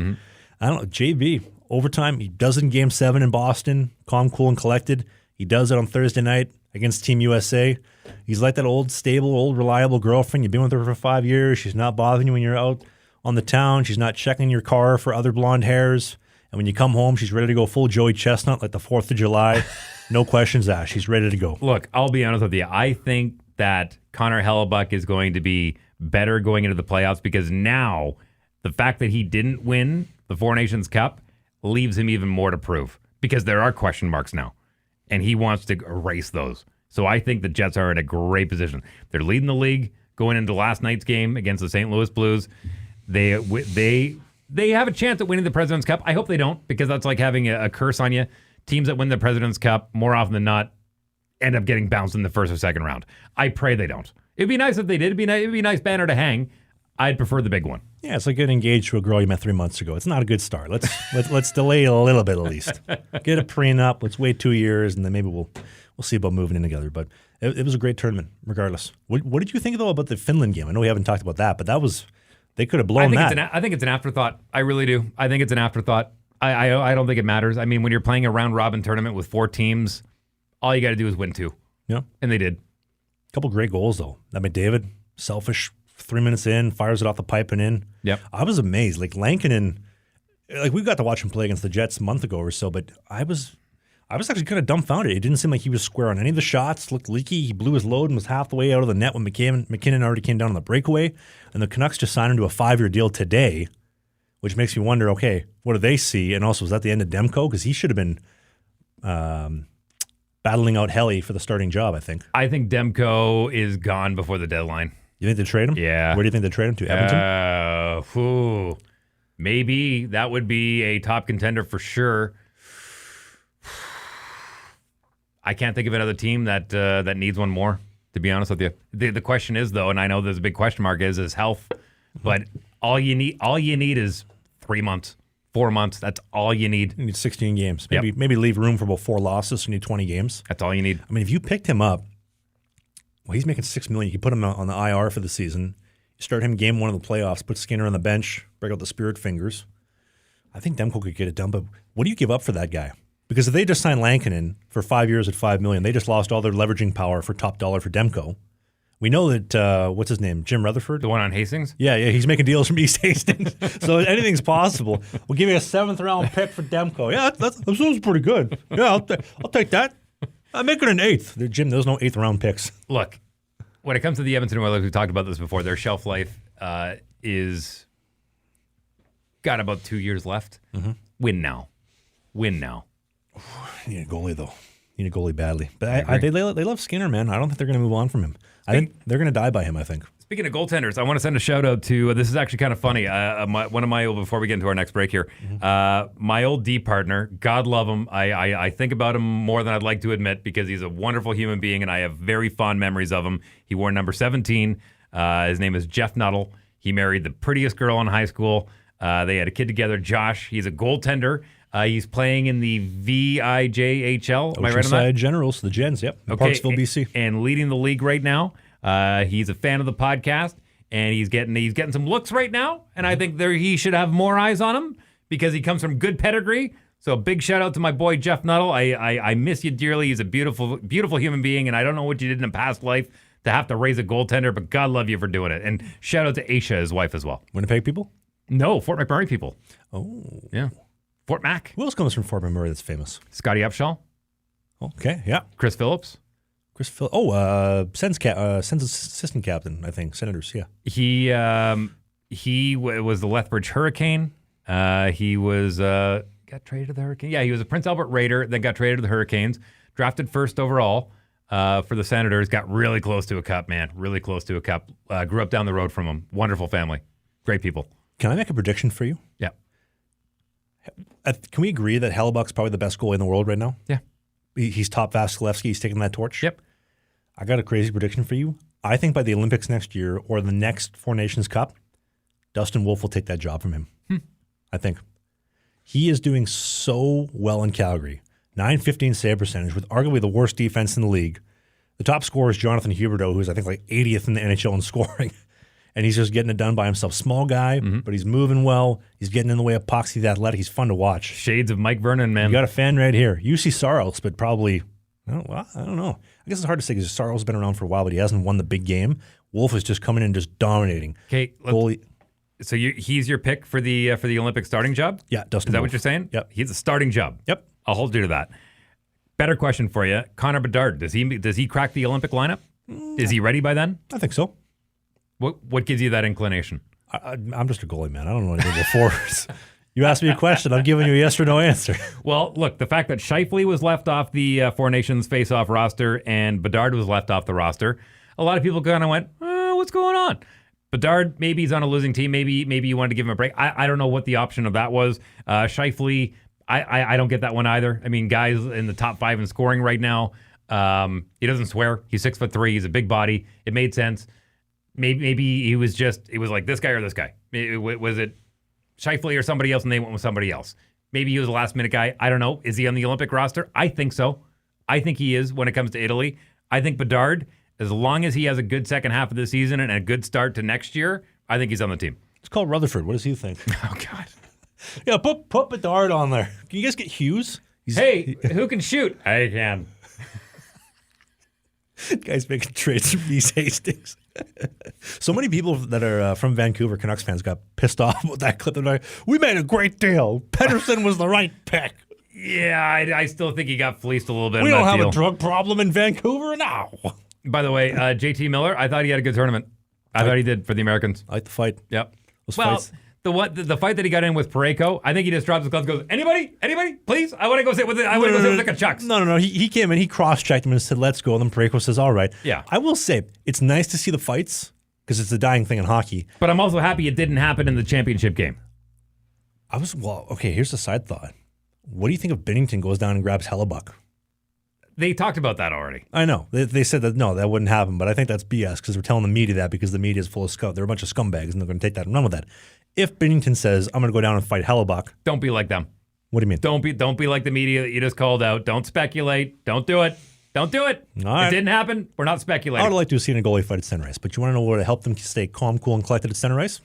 I don't know. JV overtime. He does it in Game 7 in Boston. Calm, cool, and collected. He does it on Thursday night against Team USA. He's like that old, stable, old, reliable girlfriend. You've been with her for 5 years. She's not bothering you when you're out on the town. She's not checking your car for other blonde hairs. And when you come home, she's ready to go full Joey Chestnut like the 4th of July. No questions asked. She's ready to go. Look, I'll be honest with you. I think that Connor Hellebuyck is going to be better going into the playoffs because now the fact that he didn't win the Four Nations Cup leaves him even more to prove because there are question marks now, and he wants to erase those. So I think the Jets are in a great position. They're leading the league going into last night's game against the St. Louis Blues. They have a chance at winning the President's Cup. I hope they don't because that's like having a curse on you. Teams that win the President's Cup more often than not end up getting bounced in the first or second round. I pray they don't. It'd be nice if they did. It'd be a nice banner to hang. I'd prefer the big one. Yeah, it's like getting engaged to a girl you met 3 months ago. It's not a good start. Let's delay a little bit at least. Get a prenup. Let's wait 2 years, and then maybe we'll see about moving in together. But it was a great tournament, regardless. What did you think though about the Finland game? I know we haven't talked about that, but they could have blown that. I think it's an afterthought. I really do. I think it's an afterthought. I don't think it matters. I mean, when you're playing a round robin tournament with 4 teams, all you got to do is win 2. Yeah, and they did. A couple great goals though. That McDavid, selfish. 3 minutes in, fires it off the pipe and in. Yep. I was amazed. Like Lankinen, we got to watch him play against the Jets a month ago or so, but I was actually kind of dumbfounded. It didn't seem like he was square on any of the shots. Looked leaky. He blew his load and was half the way out of the net when McKinnon already came down on the breakaway. And the Canucks just signed him to a 5-year deal today, which makes me wonder, okay, what do they see? And also, is that the end of Demko? Because he should have been battling out Helly for the starting job, I think. I think Demko is gone before the deadline. You think they trade him? Yeah. Where do you think they trade him to? Edmonton? Maybe that would be a top contender for sure. I can't think of another team that needs one more, to be honest with you. The question is, though, and I know there's a big question mark, is health. But all you need is 3 months, 4 months. That's all you need. You need 16 games. Maybe leave room for about 4 losses, so you need 20 games. That's all you need. I mean, if you picked him up, well, he's making $6 million. You put him on the IR for the season. You start him game 1 of the playoffs, put Skinner on the bench, break out the spirit fingers. I think Demko could get it done, but what do you give up for that guy? Because if they just signed Lankinen for 5 years at $5 million, they just lost all their leveraging power for top dollar for Demko. We know that, what's his name, Jim Rutherford? The one on Hastings? Yeah, he's making deals from East Hastings. So anything's possible. We'll give you a 7th-round pick for Demko. Yeah, that sounds pretty good. Yeah, I'll take that. I'm making an 8th. Jim, there's no 8th-round picks. Look, when it comes to the Edmonton Oilers, we've talked about this before. Their shelf life is got about 2 years left. Mm-hmm. Win now. You need a goalie, though. You need a goalie badly. But they love Skinner, man. I don't think they're going to move on from him. I think they're going to die by him, I think. Speaking of goaltenders, I want to send a shout-out to, this is actually kind of funny, one of my old, before we get into our next break here, my old D partner, God love him. I think about him more than I'd like to admit because he's a wonderful human being and I have very fond memories of him. He wore number 17. His name is Jeff Nuttall. He married the prettiest girl in high school. They had a kid together, Josh. He's a goaltender. He's playing in the VIJHL. Am I right on that? Generals, the Gens, yep. Okay. Parksville, BC. And leading the league right now. He's a fan of the podcast, and he's getting some looks right now. And I think he should have more eyes on him because he comes from good pedigree. So big shout out to my boy Jeff Nuttall. I miss you dearly. He's a beautiful, beautiful human being, and I don't know what you did in a past life to have to raise a goaltender, but God love you for doing it. And shout out to Aisha, his wife, as well. Winnipeg people? No, Fort McMurray people. Oh. Yeah. Fort Mac. Who else comes from Fort McMurray that's famous? Scotty Upshaw. Okay, yeah. Chris Phillips. Sens assistant captain, I think. Senators, yeah. He was the Lethbridge Hurricane. He was got traded to the Hurricane. Yeah, he was a Prince Albert Raider, then got traded to the Hurricanes. Drafted first overall for the Senators. Got really close to a cup, man. Really close to a cup. Grew up down the road from him. Wonderful family. Great people. Can I make a prediction for you? Yeah. Can we agree that Hellebuyck's probably the best goalie in the world right now? Yeah. He's top Vasilevsky. He's taking that torch. Yep. I got a crazy prediction for you. I think by the Olympics next year or the next Four Nations Cup, Dustin Wolf will take that job from him. I think. He is doing so well in Calgary. .915 save percentage with arguably the worst defense in the league. The top scorer is Jonathan Huberdeau, who's I think like 80th in the NHL in scoring. And he's just getting it done by himself. Small guy, but he's moving well. He's getting in the way of pucks. He's athletic. He's fun to watch. Shades of Mike Vernon, man. You got a fan right here. UC Saros, but probably, I don't know. I guess it's hard to say because Saros has been around for a while, but he hasn't won the big game. Wolf is just coming in and just dominating. Okay, So he's your pick for the Olympic starting job? Yeah, Dustin Is that Wolf. what you're saying? Yep. He's a starting job. Yep. I'll hold you to that. Better question for you. Connor Bedard, does he crack the Olympic lineup? Is he ready by then? I think so. What gives you that inclination? I'm just a goalie, man. I don't know anything about forwards. You asked me a question. I'm giving you a yes or no answer. Well, look, the fact that Scheifele was left off the Four Nations face-off roster and Bedard was left off the roster, a lot of people kind of went, what's going on? Bedard, maybe he's on a losing team. Maybe you wanted to give him a break. I don't know what the option of that was. Scheifele, I don't get that one either. I mean, guys in the top 5 in scoring right now. He doesn't swear. He's 6'3". He's a big body. It made sense. Maybe it was like this guy or this guy. Was it Scheifele or somebody else, and they went with somebody else? Maybe he was a last-minute guy. I don't know. Is he on the Olympic roster? I think so. I think he is when it comes to Italy. I think Bedard, as long as he has a good second half of the season and a good start to next year, I think he's on the team. It's called Rutherford. What does he think? Oh, God. Yeah, put Bedard on there. Can you guys get Hughes? Hey, who can shoot? I can. Guy's making trades from East Hastings. So many people that are from Vancouver, Canucks fans, got pissed off about that clip. They're like, we made a great deal. Pedersen was the right pick. Yeah, I still think he got fleeced a little bit. We on don't that have deal. a drug problem in Vancouver now. By the way, JT Miller, I thought he had a good tournament. I thought he did for the Americans. I like the fight. Yep. Those Well, fights. the fight that he got in with Parayko, I think he just drops his gloves and goes, anybody, please? I want to go sit with the tkachuk. No. He came in, he cross-checked him and said, let's go. And then Parayko says, all right. Yeah. I will say, it's nice to see the fights because it's a dying thing in hockey. But I'm also happy it didn't happen in the championship game. Okay, here's a side thought. What do you think if Binnington goes down and grabs Hellebuyck? They talked about that already. I know. They said that, no, that wouldn't happen, but I think that's BS because they're telling the media that because the media is full of scum. They're a bunch of scumbags, and they're going to take that and run with that. If Binnington says, I'm going to go down and fight Hellebuyck. Don't be like them. What do you mean? Don't be like the media that you just called out. Don't speculate. Don't do it. Don't do it. All right. It didn't happen. We're not I speculating. would like to have seen a goalie fight at center ice, but you want to know what would help them stay calm, cool, and collected at center ice?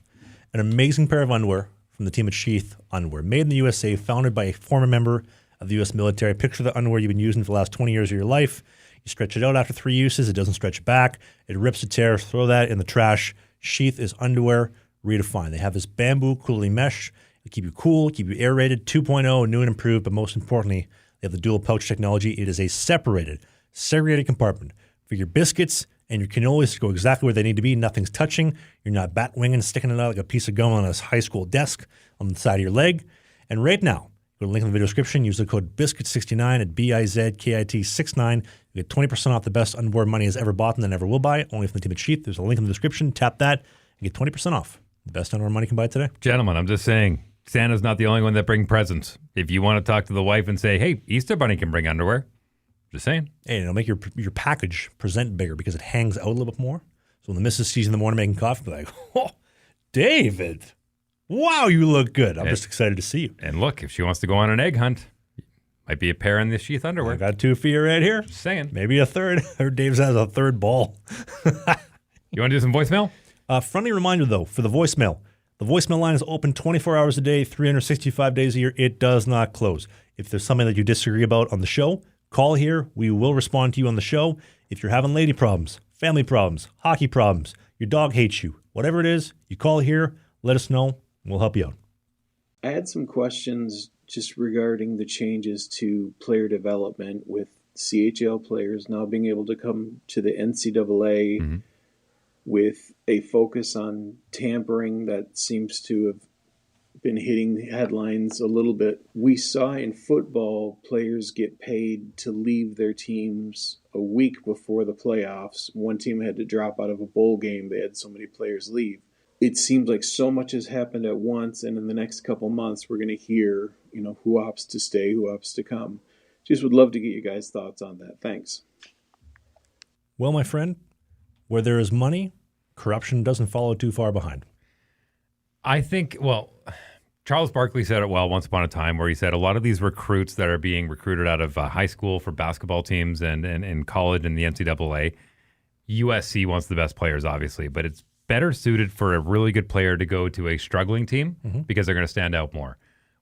An amazing pair of underwear from the team at Sheath Underwear. Made in the USA, founded by a former member of the U.S. military. Picture the underwear you've been using for the last 20 years of your life. You stretch it out after 3 uses. It doesn't stretch back. It rips and tears. Throw that in the trash. Sheath is underwear redefined. They have this bamboo cooling mesh. It'll keep you cool, keep you aerated, 2.0, new and improved, but most importantly, they have the dual pouch technology. It is a segregated compartment for your biscuits and your cannolis to go exactly where they need to be. Nothing's touching. You're not bat winging, sticking it out like a piece of gum on a high school desk on the side of your leg. And right now, go to the link in the video description. Use the code BISKIT69 at BIZKIT69. You get 20% off the best underwear money has ever bought and then ever will buy. Only from the team at Sheath. There's a link in the description. Tap that and get 20% off. The best underwear money can buy today. Gentlemen, I'm just saying, Santa's not the only one that brings presents. If you want to talk to the wife and say, hey, Easter Bunny can bring underwear, just saying. Hey, it'll make your package present bigger because it hangs out a little bit more. So when the missus sees you in the morning making coffee, be like, oh, David, wow, you look good. I'm just excited to see you. And look, if she wants to go on an egg hunt, might be a pair in the Sheath underwear. I got 2 for you right here. Just saying. Maybe a third. Or Dave's has a third ball. You want to do some voicemail? Friendly reminder, though, for the voicemail. The voicemail line is open 24 hours a day, 365 days a year. It does not close. If there's something that you disagree about on the show, call here. We will respond to you on the show. If you're having lady problems, family problems, hockey problems, your dog hates you, whatever it is, you call here, let us know, and we'll help you out. I had some questions just regarding the changes to player development with CHL players now being able to come to the NCAA with a focus on tampering that seems to have been hitting the headlines a little bit. We saw in football players get paid to leave their teams a week before the playoffs. One team had to drop out of a bowl game. They had so many players leave. It seems like so much has happened at once, and in the next couple months, we're going to hear, who opts to stay, who opts to come. Just would love to get you guys' thoughts on that. Thanks. Well, my friend, where there is money, corruption doesn't follow too far behind. I think, Charles Barkley said it well once upon a time where he said a lot of these recruits that are being recruited out of high school for basketball teams and in college and the NCAA, USC wants the best players, obviously, but it's better suited for a really good player to go to a struggling team because they're going to stand out more.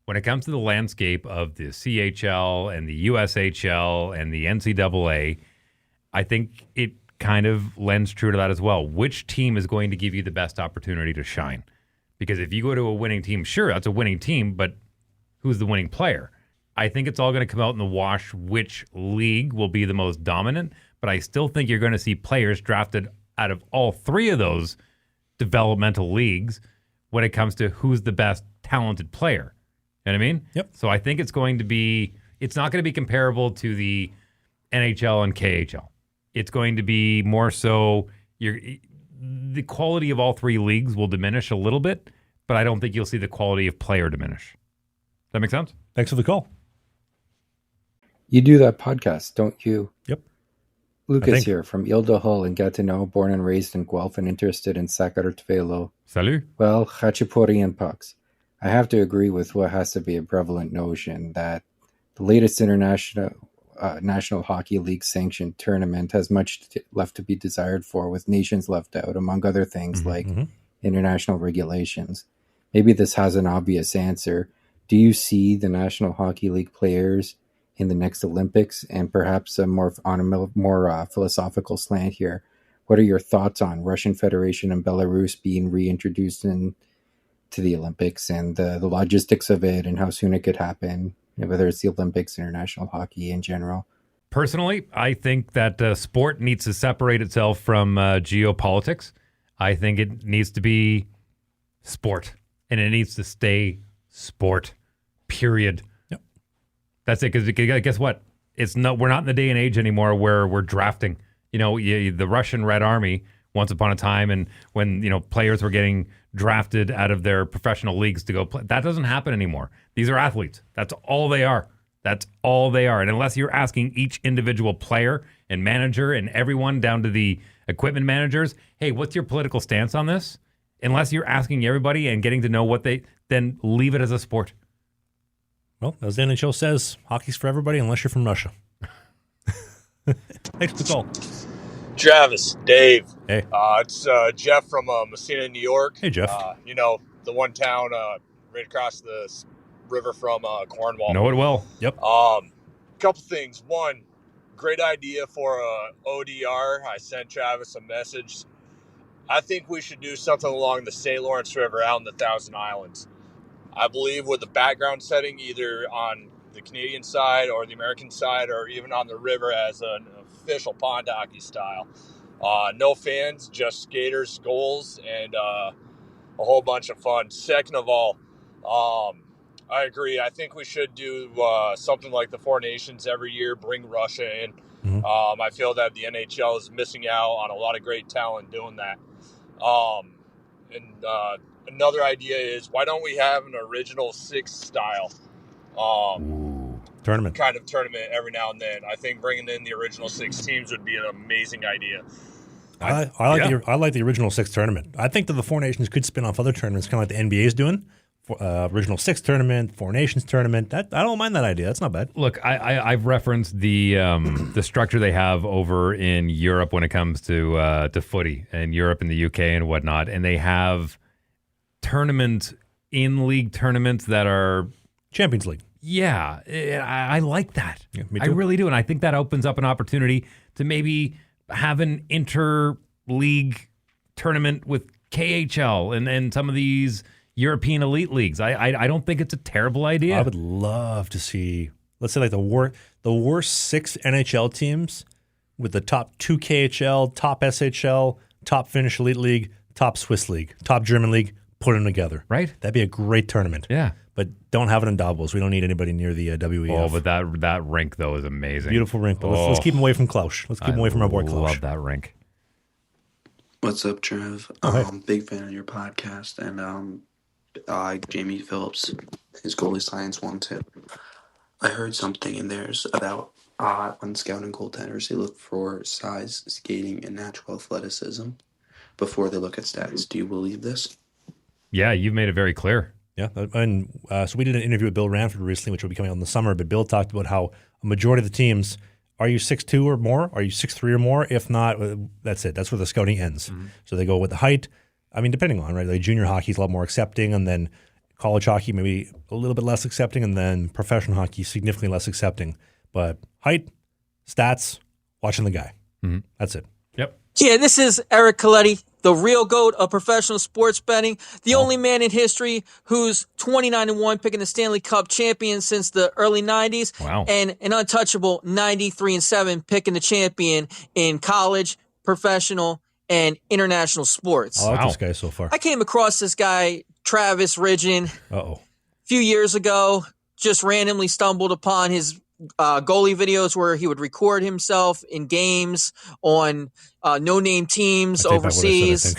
When it comes to the landscape of the CHL and the USHL and the NCAA, I think it kind of lends true to that as well. Which team is going to give you the best opportunity to shine? Because if you go to a winning team, sure, that's a winning team, but who's the winning player? I think it's all going to come out in the wash which league will be the most dominant, but I still think you're going to see players drafted out of all three of those developmental leagues when it comes to who's the best talented player. You know what I mean? Yep. So I think it's not going to be comparable to the NHL and KHL. It's going to be more so the quality of all three leagues will diminish a little bit, but I don't think you'll see the quality of player diminish. Does that make sense? Thanks for the call. You do that podcast, don't you? Yep. Lucas here from Ile de Hull in Gatineau, born and raised in Guelph and interested in Sakartvelo. Salut. Well, Khachapuri and pucks. I have to agree with what has to be a prevalent notion that the latest international National Hockey League sanctioned tournament has much left to be desired for, with nations left out, among other things like international regulations. Maybe this has an obvious answer. Do you see the National Hockey League players in the next Olympics? And perhaps on a more philosophical slant here, what are your thoughts on Russian Federation and Belarus being reintroduced to the Olympics, and the logistics of it and how soon it could happen, whether it's the Olympics, international hockey in general? Personally, I think that sport needs to separate itself from geopolitics. I think it needs to be sport, and it needs to stay sport, period. Yep. That's it, because guess what? We're not in the day and age anymore where we're drafting. The Russian Red Army, once upon a time, and when players were getting drafted out of their professional leagues to go play, that doesn't happen anymore. These are athletes. That's all they are. That's all they are. And unless you're asking each individual player and manager and everyone down to the equipment managers, hey, what's your political stance on this? Unless you're asking everybody and getting to know then leave it as a sport. Well, as the NHL says, hockey's for everybody unless you're from Russia. Thanks for the call. Travis, Dave. Hey. It's Jeff from Messina, New York. Hey, Jeff. The one town right across the river from Cornwall. Know it well. Yep. Couple things. One, great idea for ODR. I sent Travis a message. I think we should do something along the St. Lawrence River out in the Thousand Islands. I believe with the background setting, either on the Canadian side or the American side, or even on the river as an official pond hockey style. No fans, just skaters, goals, and a whole bunch of fun. Second of all, I agree. I think we should do something like the Four Nations every year, bring Russia in. I feel that the NHL is missing out on a lot of great talent doing that. Another idea is, why don't we have an original six style tournament every now and then? I think bringing in the original six teams would be an amazing idea. I like the original six tournament. I think that the Four Nations could spin off other tournaments, kind of like the NBA is doing. Original six tournament, Four Nations tournament. I don't mind that idea. That's not bad. Look, I've referenced the structure they have over in Europe when it comes to footy, and Europe and the UK and whatnot, and they have tournaments in league tournaments that are Champions League. Yeah, I like that. Yeah, me I too. really do, and I think that opens up an opportunity to maybe have an inter-league tournament with KHL and some of these European elite leagues. I don't think it's a terrible idea. I would love to see, let's say, like the worst six NHL teams with the top 2 KHL, top SHL, top Finnish elite league, top Swiss league, top German league, put them together. Right? That'd be a great tournament. Yeah. But don't have it in Davos. We don't need anybody near the WEF. Oh, but that rink, though, is amazing. Beautiful rink. But let's keep him away from Klaus. Let's keep him away from our boy Klaus. I love that rink. What's up, Trev? Hey. Big fan of your podcast, and Jamie Phillips, his goalie science one tip. I heard something in theirs about when scouting goaltenders, they look for size, skating, and natural athleticism before they look at stats. Do you believe this? Yeah, you've made it very clear. Yeah, and so we did an interview with Bill Ranford recently, which will be coming out in the summer, but Bill talked about how a majority of the teams, are you 6'2" or more? Are you 6'3" or more? If not, that's it. That's where the scouting ends. Mm-hmm. So they go with the height. I mean, depending on, right? Like junior hockey is a lot more accepting, and then college hockey maybe a little bit less accepting, and then professional hockey significantly less accepting. But height, stats, watching the guy. Mm-hmm. That's it. Yep. Yeah, this is Eric Coletti the real GOAT of professional sports betting, the only man in history who's 29-1 picking the Stanley Cup champion since the early 90s, and an untouchable 93-7 picking the champion in college, professional, and international sports. I like this guy so far. I came across this guy, Travis Ridgen, a few years ago, just randomly stumbled upon his goalie videos where he would record himself in games on no-name teams overseas,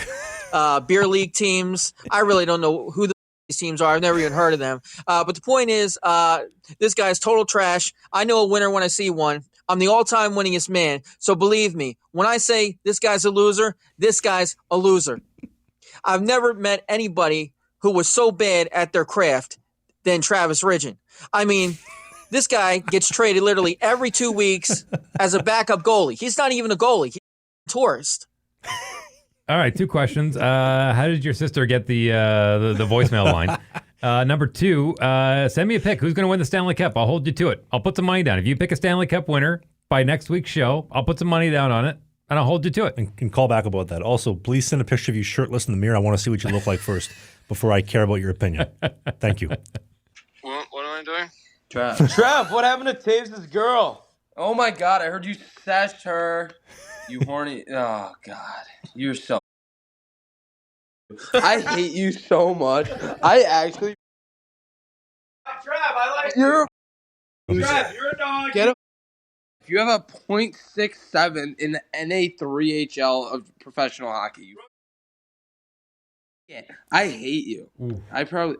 beer league teams. I really don't know who these teams are. I've never even heard of them. But the point is, this guy's total trash. I know a winner when I see one. I'm the all-time winningest man. So believe me, when I say this guy's a loser, this guy's a loser. I've never met anybody who was so bad at their craft than Travis Ridgen. I mean, this guy gets traded literally every 2 weeks as a backup goalie. He's not even a goalie. He's a tourist. All right, 2 questions. How did your sister get the voicemail line? Number 2, send me a pick. Who's going to win the Stanley Cup? I'll hold you to it. I'll put some money down. If you pick a Stanley Cup winner by next week's show, I'll put some money down on it, and I'll hold you to it. And can call back about that. Also, please send a picture of you shirtless in the mirror. I want to see what you look like first before I care about your opinion. Thank you. What am I doing? Trav, what happened to Taves' girl? Oh my God, I heard you sashed her. You horny. Oh God. You're so. I hate you so much. I actually. Trav, I like You're. Trav, you're a dog. Get up. If you have a .67 in the NA3HL of professional hockey, I hate you. Ooh. I probably.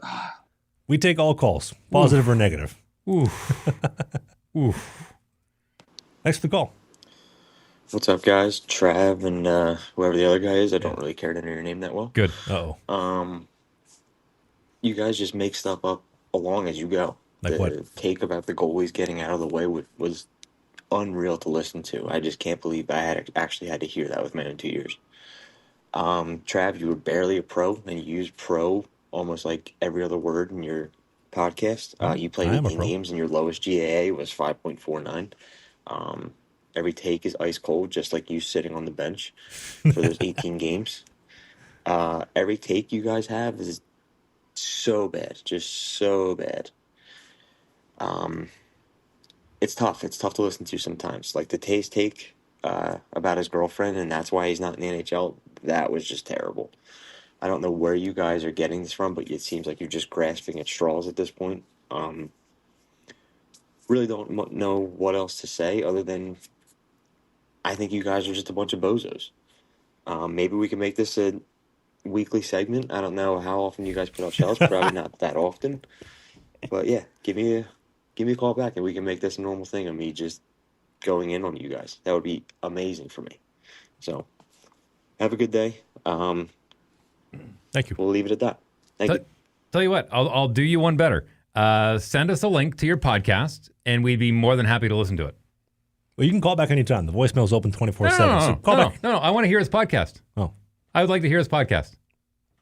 We take all calls, positive or negative. Oof. Oof. Thanks for the call. What's up, guys? Trav and whoever the other guy is. I don't really care to know your name that well. Good. You guys just make stuff up along as you go. Like the what? take about the goalies getting out of the way was unreal to listen to. I just can't believe I actually had to hear that with my own 2 years. Trav, you were barely a pro, and you used pro almost like every other word in your podcast. You played 18 games, and your lowest GAA was 5.49. Every take is ice cold, just like you sitting on the bench for those 18 games. Every take you guys have is so bad, just so bad. It's tough. It's tough to listen to sometimes. Like the Taves take about his girlfriend, and that's why he's not in the NHL. That was just terrible. I don't know where you guys are getting this from, but it seems like you're just grasping at straws at this point. Really don't know what else to say other than I think you guys are just a bunch of bozos. Maybe we can make this a weekly segment. I don't know how often you guys put out shows. Probably not that often. But yeah, give me a call back and we can make this a normal thing of me just going in on you guys. That would be amazing for me. So have a good day. Thank you. We'll leave it at that. Thank you. Tell you what, I'll do you one better. Send us a link to your podcast, and we'd be more than happy to listen to it. Well, you can call back anytime. The voicemail's open 24/7. So call back. No, I want to hear his podcast. Oh. I would like to hear his podcast.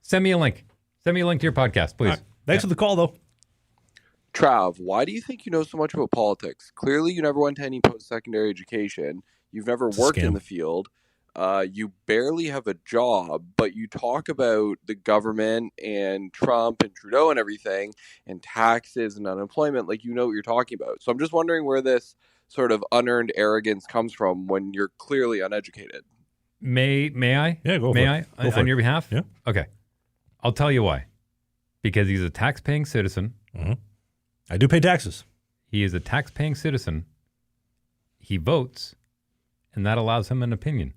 Send me a link. Send me a link to your podcast, please. Right. Thanks for the call, though. Trav, why do you think you know so much about politics? Clearly, you never went to any post-secondary education. You've never worked in the field. You barely have a job, but you talk about the government and Trump and Trudeau and everything and taxes and unemployment like you know what you're talking about. So I'm just wondering where this sort of unearned arrogance comes from when you're clearly uneducated. May I? Yeah, go for it. May I? On your behalf? Yeah. Okay. I'll tell you why. Because he's a tax-paying citizen. Mm-hmm. I do pay taxes. He is a tax-paying citizen. He votes, and that allows him an opinion.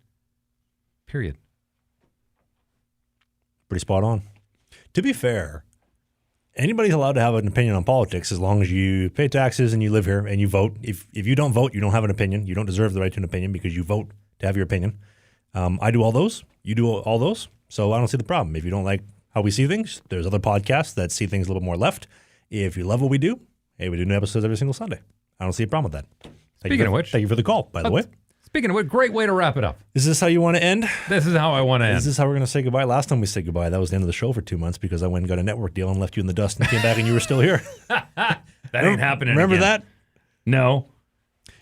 Period. Pretty spot on. To be fair, anybody's allowed to have an opinion on politics as long as you pay taxes and you live here and you vote. If you don't vote, you don't have an opinion. You don't deserve the right to an opinion because you vote to have your opinion. I do all those. You do all those. So I don't see the problem. If you don't like how we see things, there's other podcasts that see things a little more left. If you love what we do, hey, we do new episodes every single Sunday. I don't see a problem with that. Speaking of which. Thank you for the call, by the way. Speaking of which, great way to wrap it up. Is this how you want to end? This is how I want to end. Is this how we're going to say goodbye? Last time we said goodbye, that was the end of the show for 2 months because I went and got a network deal and left you in the dust and came back and you were still here. That ain't happening Remember again. that? No.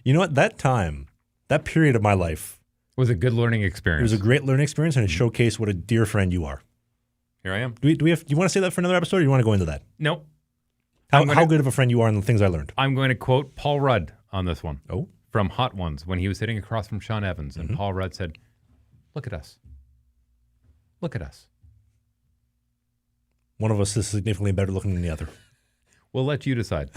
You know what? That time, that period of my life Was a good learning experience. It was a great learning experience, and it showcased what a dear friend you are. Here I am. Do you want to say that for another episode, or do you want to go into that? Nope. How good of a friend you are and the things I learned. I'm going to quote Paul Rudd on this one. Oh? From Hot Ones, when he was sitting across from Sean Evans, and Paul Rudd said, "Look at us. Look at us." One of us is significantly better looking than the other. We'll let you decide.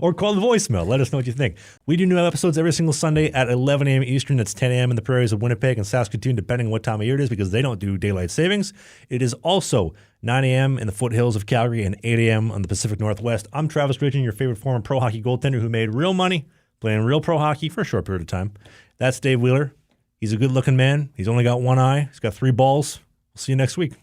Or call the voicemail. Let us know what you think. We do new episodes every single Sunday at 11 a.m. Eastern. That's 10 a.m. in the prairies of Winnipeg and Saskatoon, depending on what time of year it is, because they don't do daylight savings. It is also 9 a.m. in the foothills of Calgary and 8 a.m. on the Pacific Northwest. I'm Travis Ridgen, your favorite former pro hockey goaltender who made real money playing real pro hockey for a short period of time. That's Dave Wheeler. He's a good-looking man. He's only got one eye. He's got 3 balls. We'll see you next week.